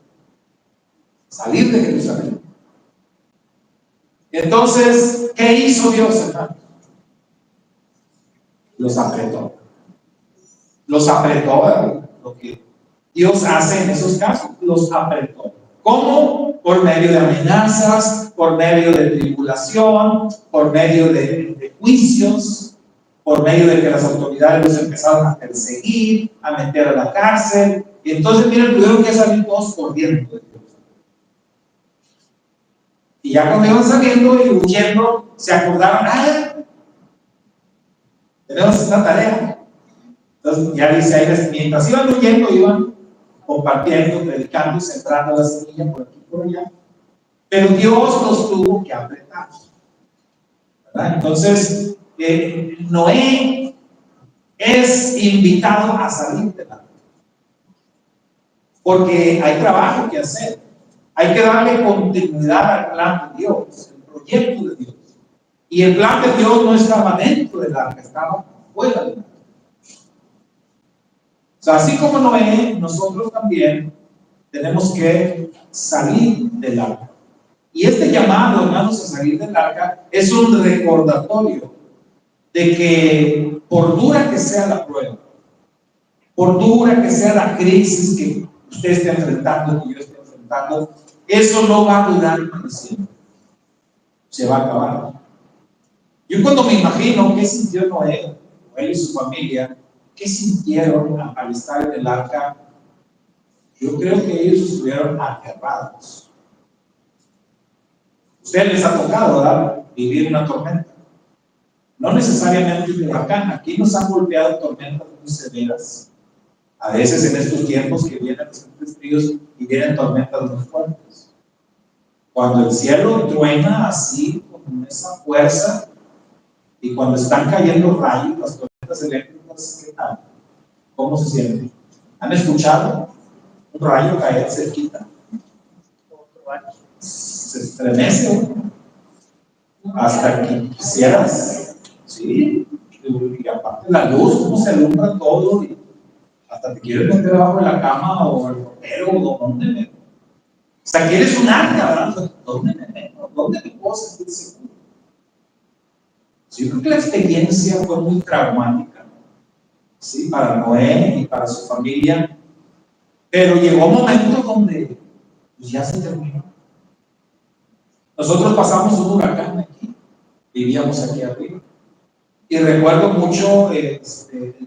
Speaker 1: salir de Jerusalén. Entonces, ¿qué hizo Dios, hermano? Los apretó. Los apretó, ¿verdad? Lo que Dios hace en esos casos, los apretó. ¿Cómo? Por medio de amenazas, por medio de tribulación, por medio de juicios, por medio de que las autoridades los empezaron a perseguir, a meter a la cárcel. Y entonces, miren, tuvieron que salir todos corriendo. Y ya cuando iban saliendo y huyendo, se acordaron, tenemos esta tarea. Entonces, ya dice ahí, mientras iban huyendo, iban compartiendo, predicando, sembrando la semilla por aquí y por allá. Pero Dios los tuvo que apretar, ¿verdad? Entonces, Noé es invitado a salir del arca. Porque hay trabajo que hacer. Hay que darle continuidad al plan de Dios, el proyecto de Dios. Y el plan de Dios no estaba dentro del arca, estaba fuera del arca. O sea, así como Noé, nosotros también tenemos que salir del arca. Y este llamado, hermanos, a salir del arca es un recordatorio de que por dura que sea la prueba, por dura que sea la crisis que usted esté enfrentando, que yo esté enfrentando, eso no va a durar para siempre. Se va a acabar. Yo cuando me imagino qué sintió Noé y su familia, qué sintieron al estar en el arca, yo creo que ellos estuvieron aterrados. Ustedes les ha tocado, ¿verdad?, vivir una tormenta. No necesariamente de huracán. Aquí nos han golpeado tormentas muy severas. A veces en estos tiempos que vienen los frentes fríos y vienen tormentas muy fuertes. Cuando el cielo truena así, con esa fuerza, y cuando están cayendo rayos, las tormentas eléctricas, ¿qué tal? ¿Cómo se siente? ¿Han escuchado un rayo caer cerquita? Se estremece hasta que quisieras, ¿sí? Y aparte la luz, cómo se alumbra todo, y hasta te quieres meter abajo de la cama o el ropero, o donde me. O sea, quieres un arca, ¿verdad? ¿Dónde me meto? ¿Dónde me puedo sentir seguro? Yo creo que la experiencia fue muy traumática, ¿sí?, para Noé y para su familia, pero llegó un momento donde pues, ya se terminó. Nosotros pasamos un huracán aquí, vivíamos aquí arriba, y recuerdo mucho el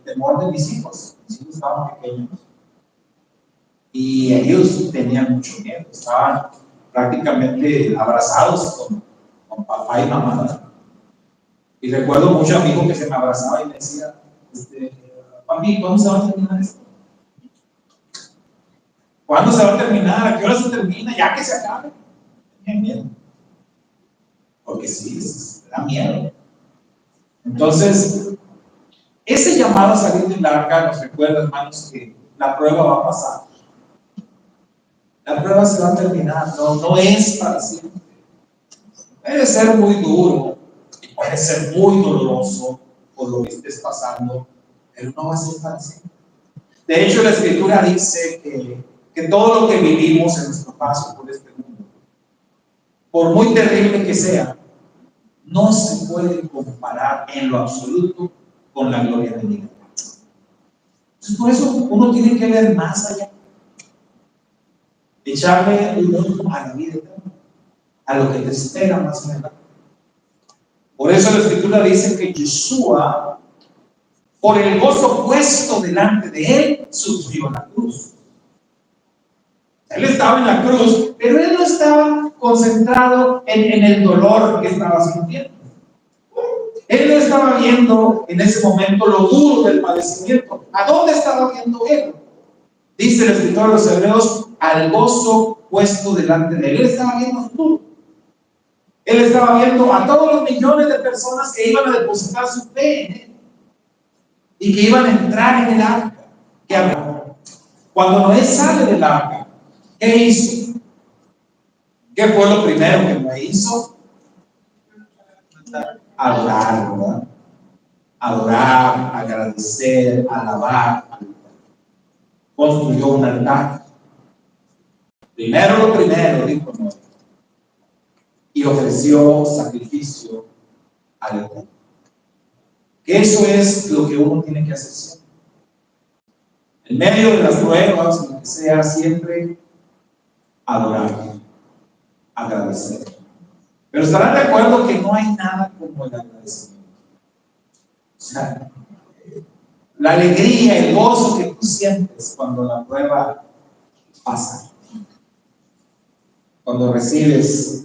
Speaker 1: temor de mis hijos estaban pequeños, y ellos tenían mucho miedo, estaban prácticamente abrazados con papá y mamá. Y recuerdo mucho a mi hijo que se me abrazaba y me decía, papi, ¿cuándo se va a terminar esto? ¿Cuándo se va a terminar? ¿A qué hora se termina? Ya que se acabe. Tenía miedo. Porque sí, da miedo. Entonces, ese llamado a salir del arca nos recuerda, hermanos, que la prueba va a pasar. La prueba se va a terminar, no es para siempre. Puede ser muy duro y puede ser muy doloroso por lo que estés pasando, pero no va a ser para siempre. De hecho, la Escritura dice que todo lo que vivimos en nuestro paso por este mundo, por muy terrible que sea, no se puede comparar en lo absoluto con la gloria de Dios. Entonces, por eso uno tiene que ver más allá, echarle un ojo a la vida eterna, a lo que te espera más adelante. Por eso la Escritura dice que Yeshua, por el gozo puesto delante de él, sufrió la cruz. Él estaba en la cruz, pero él no estaba concentrado en el dolor que estaba sintiendo. Él no estaba viendo en ese momento lo duro del padecimiento. ¿A dónde estaba viendo él? Dice el escritor de los Hebreos, al gozo puesto delante de él. Él estaba viendo el futuro. Él estaba viendo a todos los millones de personas que iban a depositar su fe en él y que iban a entrar en el arca. Cuando Noé sale del arca, ¿qué hizo? ¿Qué fue lo primero que Noé hizo? Adorar, ¿verdad? Adorar, agradecer, alabar. Construyó un altar. Primero lo primero, dijo Noé. Y ofreció sacrificio al Eterno. Que eso es lo que uno tiene que hacer siempre. En medio de las pruebas, lo que sea, siempre adorar, agradecer. Pero estarán de acuerdo que no hay nada como el agradecimiento. O sea, la alegría, el gozo que tú sientes cuando la prueba pasa. Cuando recibes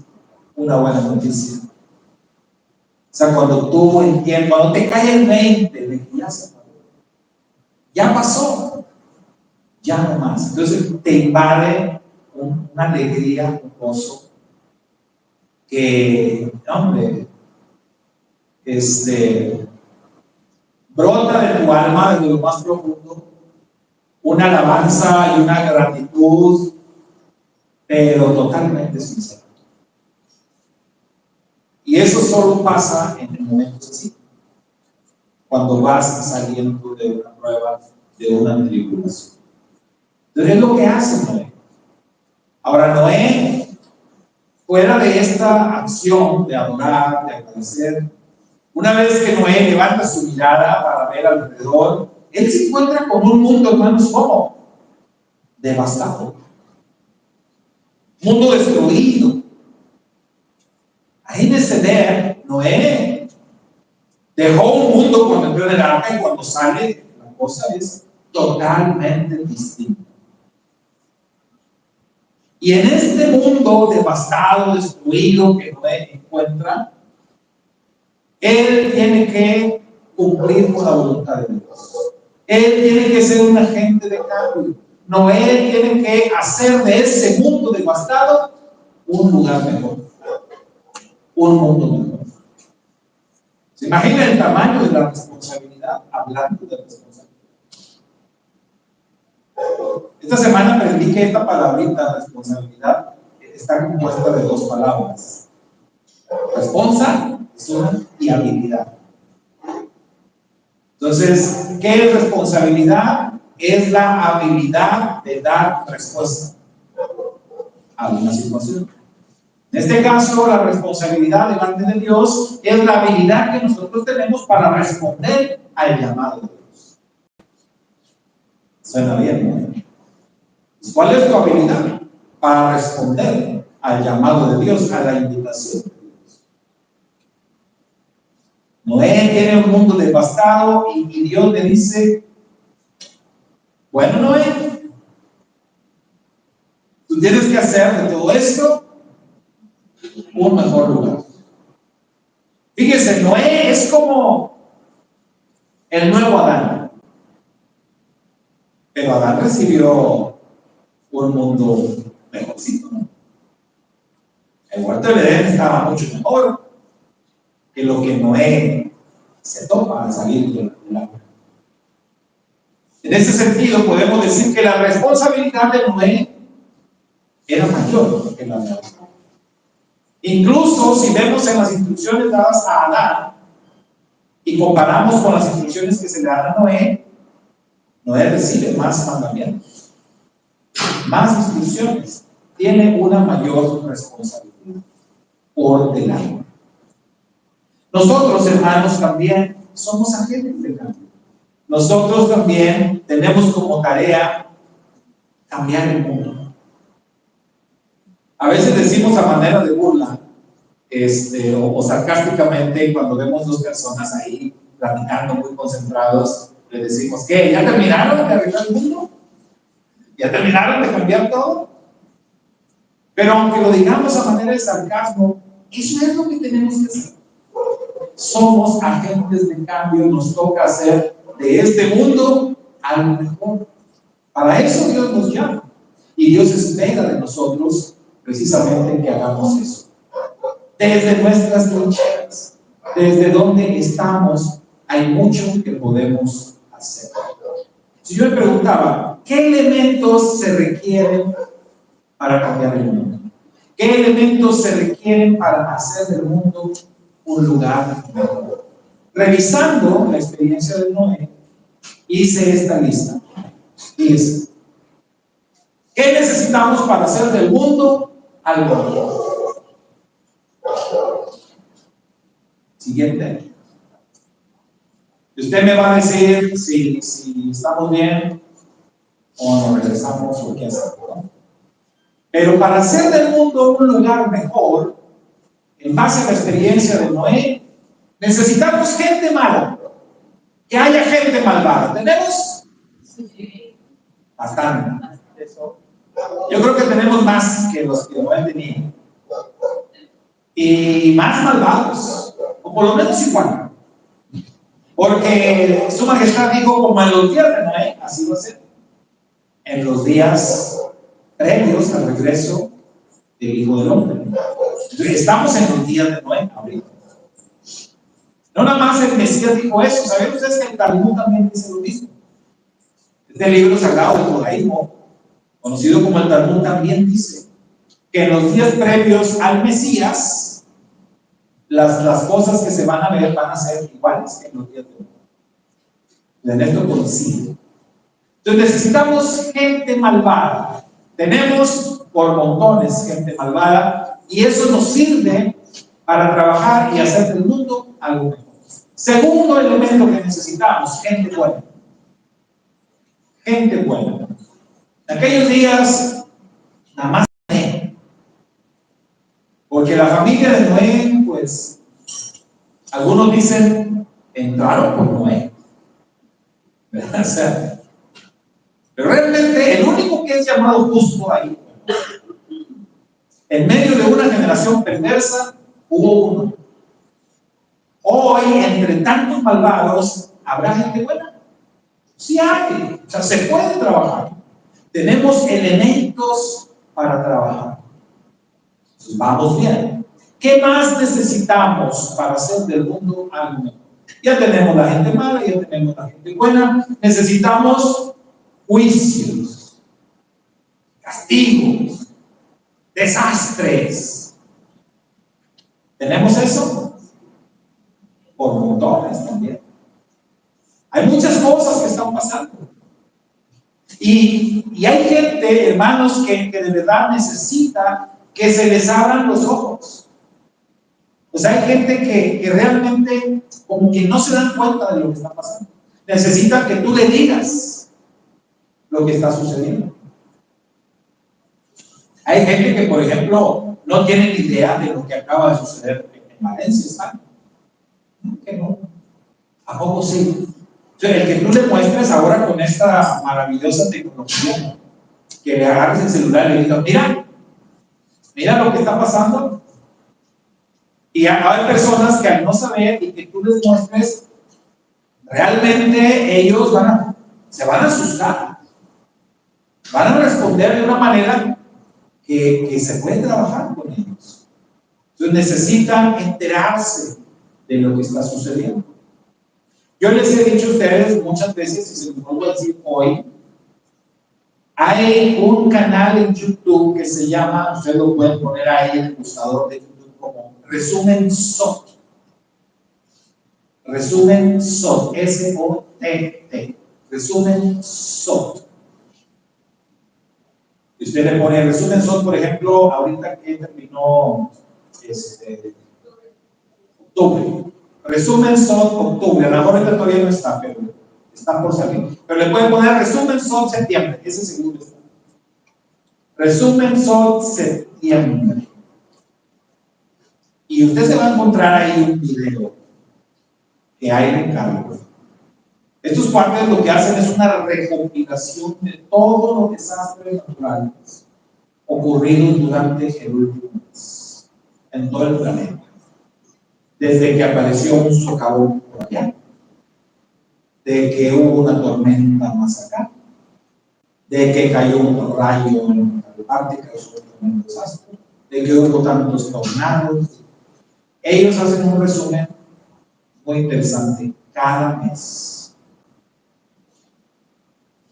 Speaker 1: una buena noticia. O sea, cuando tú entiendes, cuando te cae el 20 de que ya se acabó, ya pasó, ya no más. Entonces te invade una alegría, un gozo que, hombre, brota de tu alma, desde lo más profundo, una alabanza y una gratitud, pero totalmente sincera. Y eso solo pasa en momentos así, cuando vas saliendo de una prueba, de una tribulación. Entonces es lo que hace Noé. Ahora Noé, fuera de esta acción de adorar, de agradecer, una vez que Noé levanta su mirada para ver alrededor, él se encuentra con un mundo, hermanos, ¿cómo? Devastado. Mundo destruido. Ahí en ese día, Noé dejó un mundo cuando entró en el arca y cuando sale, la cosa es totalmente distinta. Y en este mundo devastado, destruido que Noé encuentra, él tiene que cumplir con la voluntad de Dios. Él tiene que ser un agente de cambio. Noé tiene que hacer de ese mundo devastado un lugar mejor. Un mundo mejor. ¿Se imagina el tamaño de la responsabilidad? Hablando de responsabilidad. Esta semana aprendí que esta palabrita, responsabilidad, está compuesta de dos palabras. Responsa y habilidad. Entonces, ¿qué es responsabilidad? Es la habilidad de dar respuesta a una situación. En este caso, la responsabilidad delante de Dios es la habilidad que nosotros tenemos para responder al llamado de Dios. Suena bien, ¿no? ¿Cuál es tu habilidad para responder al llamado de Dios, a la invitación de Dios? Noé tiene un mundo devastado y Dios le dice, bueno, Noé, tú tienes que hacer de todo esto un mejor lugar. Fíjese, Noé es como el nuevo Adán. Pero Adán recibió un mundo mejorcito, ¿no? El huerto de Edén estaba mucho mejor que lo que Noé se topa al salir del agua. En ese sentido, podemos decir que la responsabilidad de Noé era mayor que la de Adán. Incluso si vemos en las instrucciones dadas a Adán y comparamos con las instrucciones que se le dan a Noé, Noé recibe más mandamientos, más instrucciones, tiene una mayor responsabilidad por delante. Nosotros, hermanos, también somos agentes de cambio. Nosotros también tenemos como tarea cambiar el mundo. A veces decimos a manera de burla, o sarcásticamente, cuando vemos dos personas ahí platicando muy concentrados, le decimos, ¿qué? ¿Ya terminaron de arreglar el mundo? ¿Ya terminaron de cambiar todo? Pero aunque lo digamos a manera de sarcasmo, eso es lo que tenemos que hacer. Somos agentes de cambio, nos toca hacer de este mundo algo mejor. Para eso Dios nos llama. Y Dios espera de nosotros precisamente que hagamos eso. Desde nuestras trincheras, desde donde estamos, hay mucho que podemos hacer. Si yo me preguntaba, ¿qué elementos se requieren para cambiar el mundo? ¿Qué elementos se requieren para hacer del mundo un lugar mejor? Revisando la experiencia de Noé, hice esta lista. Fíjense, ¿qué necesitamos para hacer del mundo algo mejor? Siguiente. Usted me va a decir si estamos bien o nos regresamos o qué hacemos, ¿no? Pero para hacer del mundo un lugar mejor, en base a la experiencia de Noé, necesitamos gente mala. Que haya gente malvada. ¿Tenemos? Sí. Bastante. Yo creo que tenemos más que los que Noé tenía. Y más malvados. O por lo menos igual. Porque Su Majestad dijo, como en los días de Noé, así va a ser. En los días previos al regreso del Hijo del Hombre. Entonces, estamos en los días de Noé ahorita. No nada más el Mesías dijo eso, ¿saben ustedes que el Talmud también dice lo mismo? Este libro sagrado del judaísmo, conocido como el Talmud, también dice que en los días previos al Mesías, las cosas que se van a ver van a ser iguales que en los días de hoy. En esto coincide. Entonces necesitamos gente malvada. Tenemos por montones gente malvada y eso nos sirve para trabajar y hacer del mundo algo mejor. Segundo elemento que necesitamos, gente buena. Gente buena. En aquellos días, nada más Noé. Porque la familia de Noé, pues, algunos dicen, entraron por Noé. ¿Verdad? O sea, pero realmente el único que es llamado justo ahí, en medio de una generación perversa, hubo uno. Hoy, entre tantos malvados, ¿habrá gente buena? Sí hay, o sea, se puede trabajar. Tenemos elementos para trabajar. Entonces, vamos bien. ¿Qué más necesitamos para hacer del mundo algo mejor? Ya tenemos la gente mala, ya tenemos la gente buena. Necesitamos juicios, castigos, desastres. ¿Tenemos eso? Por montones también. Hay muchas cosas que están pasando. Y hay gente, hermanos, que de verdad necesita que se les abran los ojos. O sea, hay gente que realmente como que no se dan cuenta de lo que está pasando. Necesita que tú le digas lo que está sucediendo. Hay gente que, por ejemplo, no tiene ni idea de lo que acaba de suceder en Valencia, ¿saben? ¿No? Que no. ¿A poco sí? O sea, el que tú le muestres ahora con esta maravillosa tecnología, que le agarres el celular y le digas, mira lo que está pasando. Y hay personas que al no saber y que tú les muestres, realmente ellos se van a asustar. Van a responder de una manera que se puede trabajar con ellos. Entonces necesitan enterarse de lo que está sucediendo. Yo les he dicho a ustedes muchas veces, y se los vuelvo a decir hoy, hay un canal en YouTube que se llama, ustedes lo pueden poner ahí en el buscador de YouTube como Resumen SOT. Resumen SOT, S-O-T-T. Resumen SOT. Y usted le pone Resumen SOT, por ejemplo, ahorita que terminó octubre. Resumen SOT octubre. A lo mejor ahorita todavía no está, pero está por salir. Pero le pueden poner Resumen SOT septiembre, ese seguro está. Resumen SOT septiembre. Y usted se va a encontrar ahí un video que hay de Carlos. Estos cuates lo que hacen es una recopilación de todos los desastres naturales ocurridos durante el último mes en todo el planeta. Desde que apareció un socavón por allá, de que hubo una tormenta más acá, de que cayó un rayo en la Antártica, eso fue un desastre, de que hubo tantos tornados. Ellos hacen un resumen muy interesante cada mes.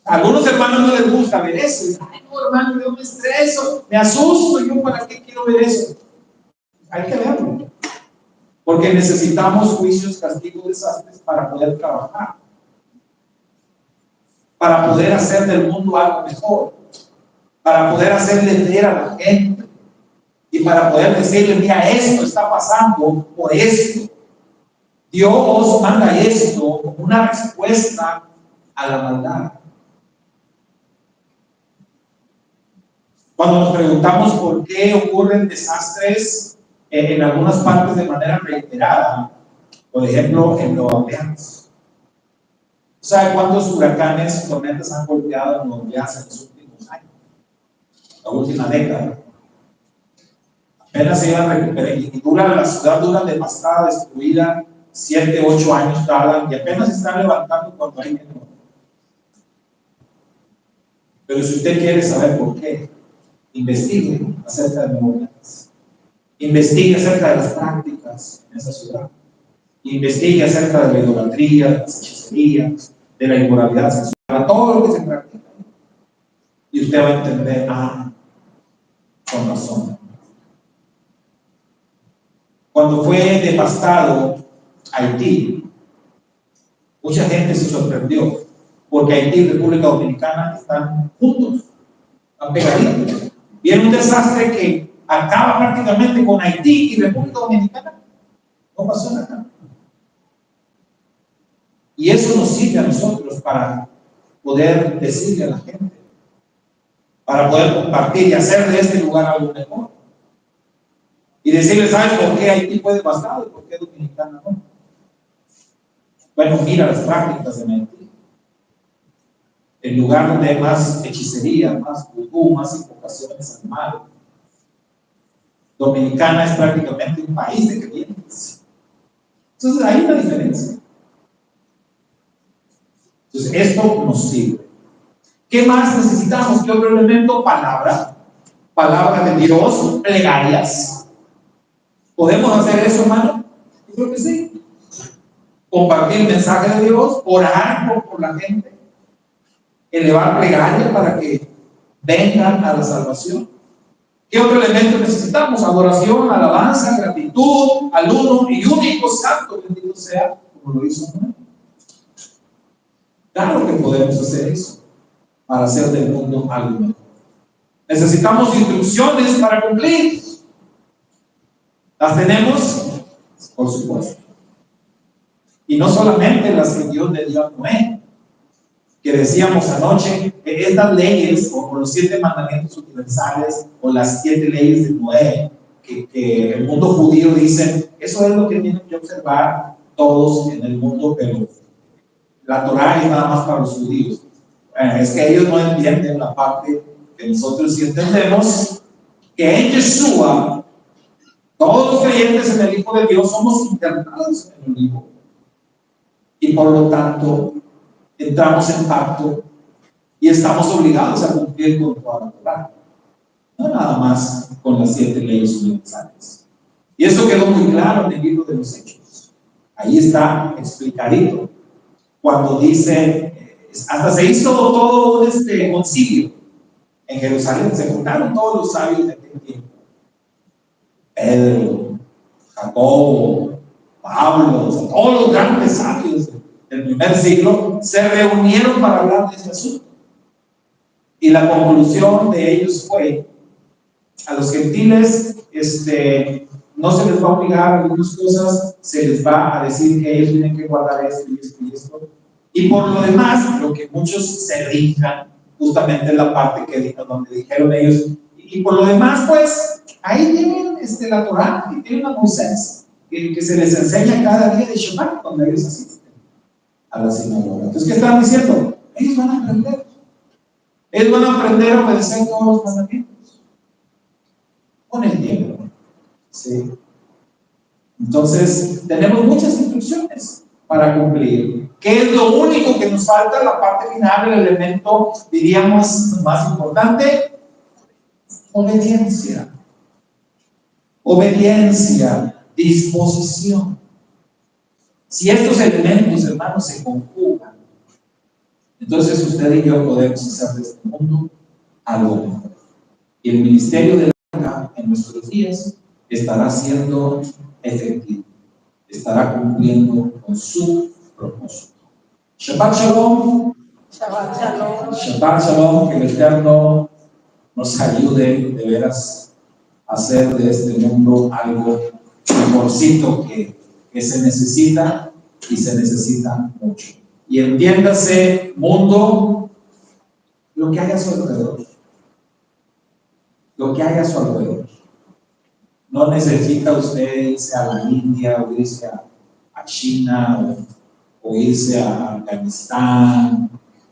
Speaker 1: A algunos hermanos no les gusta ver eso. Ay, no, hermano, yo me estreso, me asusto, yo para qué quiero ver eso. Hay que verlo. Porque necesitamos juicios, castigos, desastres para poder trabajar. Para poder hacer del mundo algo mejor. Para poder hacerle ver a la gente. Y para poder decirle, mira, esto está pasando por esto. Dios manda esto como una respuesta a la maldad. Cuando nos preguntamos por qué ocurren desastres en algunas partes de manera reiterada, por ejemplo, en Nueva Orleans. ¿Sabe cuántos huracanes y tormentas han golpeado en Nueva Orleans en los últimos años? La última década. Apenas se iban a recuperar y la ciudad dura devastada, destruida, 7, 8 años tardan y apenas se están levantando cuando hay menor. Pero si usted quiere saber por qué, investigue acerca de Nueva Orleans. Investigue acerca de las prácticas en esa ciudad. Investigue acerca de la idolatría, de las hechicerías, de la inmoralidad sexual, a todo lo que se practica. Y usted va a entender, con razón. Cuando fue devastado Haití, mucha gente se sorprendió, porque Haití y República Dominicana están juntos, están pegaditos. Viene un desastre que acaba prácticamente con Haití y República Dominicana. No pasó nada. Y eso nos sirve a nosotros para poder decirle a la gente, para poder compartir y hacer de este lugar algo mejor. Y decirle, ¿sabes por qué Haití fue devastado y por qué Dominicana no? Bueno, mira las prácticas de Haití. El lugar donde hay más hechicería, más vudú, más invocaciones al mal. Dominicana es prácticamente un país de creyentes. Entonces hay una diferencia. Entonces esto nos sirve. ¿Qué más necesitamos? ¿Qué otro elemento? Palabra de Dios, plegarias. ¿Podemos hacer eso, hermano? Yo creo que sí. Compartir el mensaje de Dios, orar por la gente, elevar plegaria para que vengan a la salvación. ¿Qué otro elemento necesitamos? Adoración, alabanza, gratitud al uno y único santo, bendito sea, como lo hizo Noé. Claro que podemos hacer eso para hacer del mundo algo mejor. Necesitamos instrucciones para cumplir. ¿Las tenemos? Por supuesto. Y no solamente las que Dios le dio a Noé, que decíamos anoche, que estas leyes, o los 7 mandamientos universales, o las 7 leyes de Noé, que el mundo judío dice, eso es lo que tienen que observar todos en el mundo, pero la Torá es nada más para los judíos. Es que ellos no entienden la parte que nosotros sí entendemos, que en Yeshua, todos los creyentes en el Hijo de Dios somos internados en el Hijo. Y por lo tanto, entramos en pacto y estamos obligados a cumplir con toda la Torá. No nada más con las 7 leyes universales. Y eso quedó muy claro en el libro de los Hechos. Ahí está explicadito. Cuando dice, hasta se hizo todo un concilio en Jerusalén, se juntaron todos los sabios de aquel tiempo. Pedro, Jacobo, Pablo, todos los grandes sabios del primer siglo se reunieron para hablar de este asunto. Y la conclusión de ellos fue: a los gentiles no se les va a obligar a algunas cosas, se les va a decir que ellos tienen que guardar esto y esto y esto. Y por lo demás, lo que muchos se rinjan, justamente en la parte que donde dijeron ellos, y por lo demás, pues, ahí tienen la Torá, y tienen a Moisés, que se les enseña cada día de Shabbat cuando ellos asisten a la sinagoga. Entonces, ¿qué están diciendo? Ellos van a aprender. Ellos van a aprender a obedecer todos los mandamientos. Con el tiempo. ¿Sí? Entonces, tenemos muchas instrucciones para cumplir. ¿Qué es lo único que nos falta? La parte final, el elemento, diríamos, más importante: obediencia. Obediencia, disposición. Si estos elementos, hermanos, se conjugan, entonces usted y yo podemos hacer de este mundo algo mejor. Y el ministerio de la Torá en nuestros días estará siendo efectivo, estará cumpliendo con su propósito. Shabbat Shalom.
Speaker 4: Shabbat Shalom.
Speaker 1: Shabbat Shalom, que el Eterno nos ayude de veras a hacer de este mundo algo mejorcito que se necesita, y se necesita mucho. Y entiéndase, mundo, lo que hay a su alrededor. Lo que hay a su alrededor. No necesita usted irse a la India, o irse a China, o irse a Afganistán.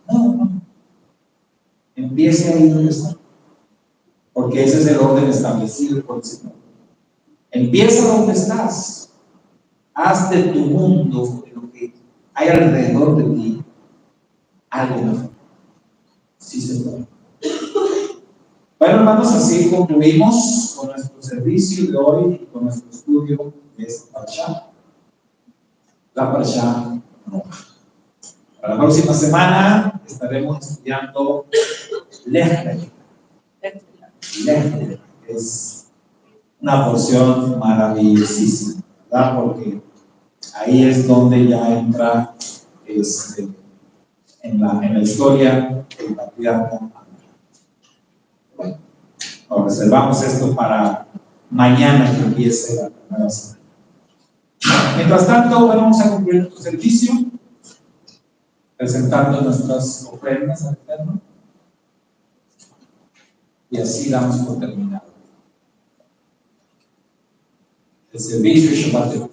Speaker 1: No. Empiece ahí donde está. Porque ese es el orden establecido por el Señor. Empieza donde estás. Haz de tu mundo, de lo que hay alrededor de ti, algo mejor. Sí se puede. Bueno, hermanos, así concluimos con nuestro servicio de hoy y con nuestro estudio de esta parasha. la Parashá Noach. Para la próxima semana estaremos estudiando Lech Lecha. Lech Lecha es una porción maravillosísima, ¿verdad? Porque ahí es donde ya entra en la historia el patriarca Abraham. Bueno, nos reservamos esto para mañana que empiece la nueva semana. Mientras tanto, bueno, vamos a concluir nuestro servicio presentando nuestras ofrendas al Eterno y así damos por terminado el servicio Shabbat.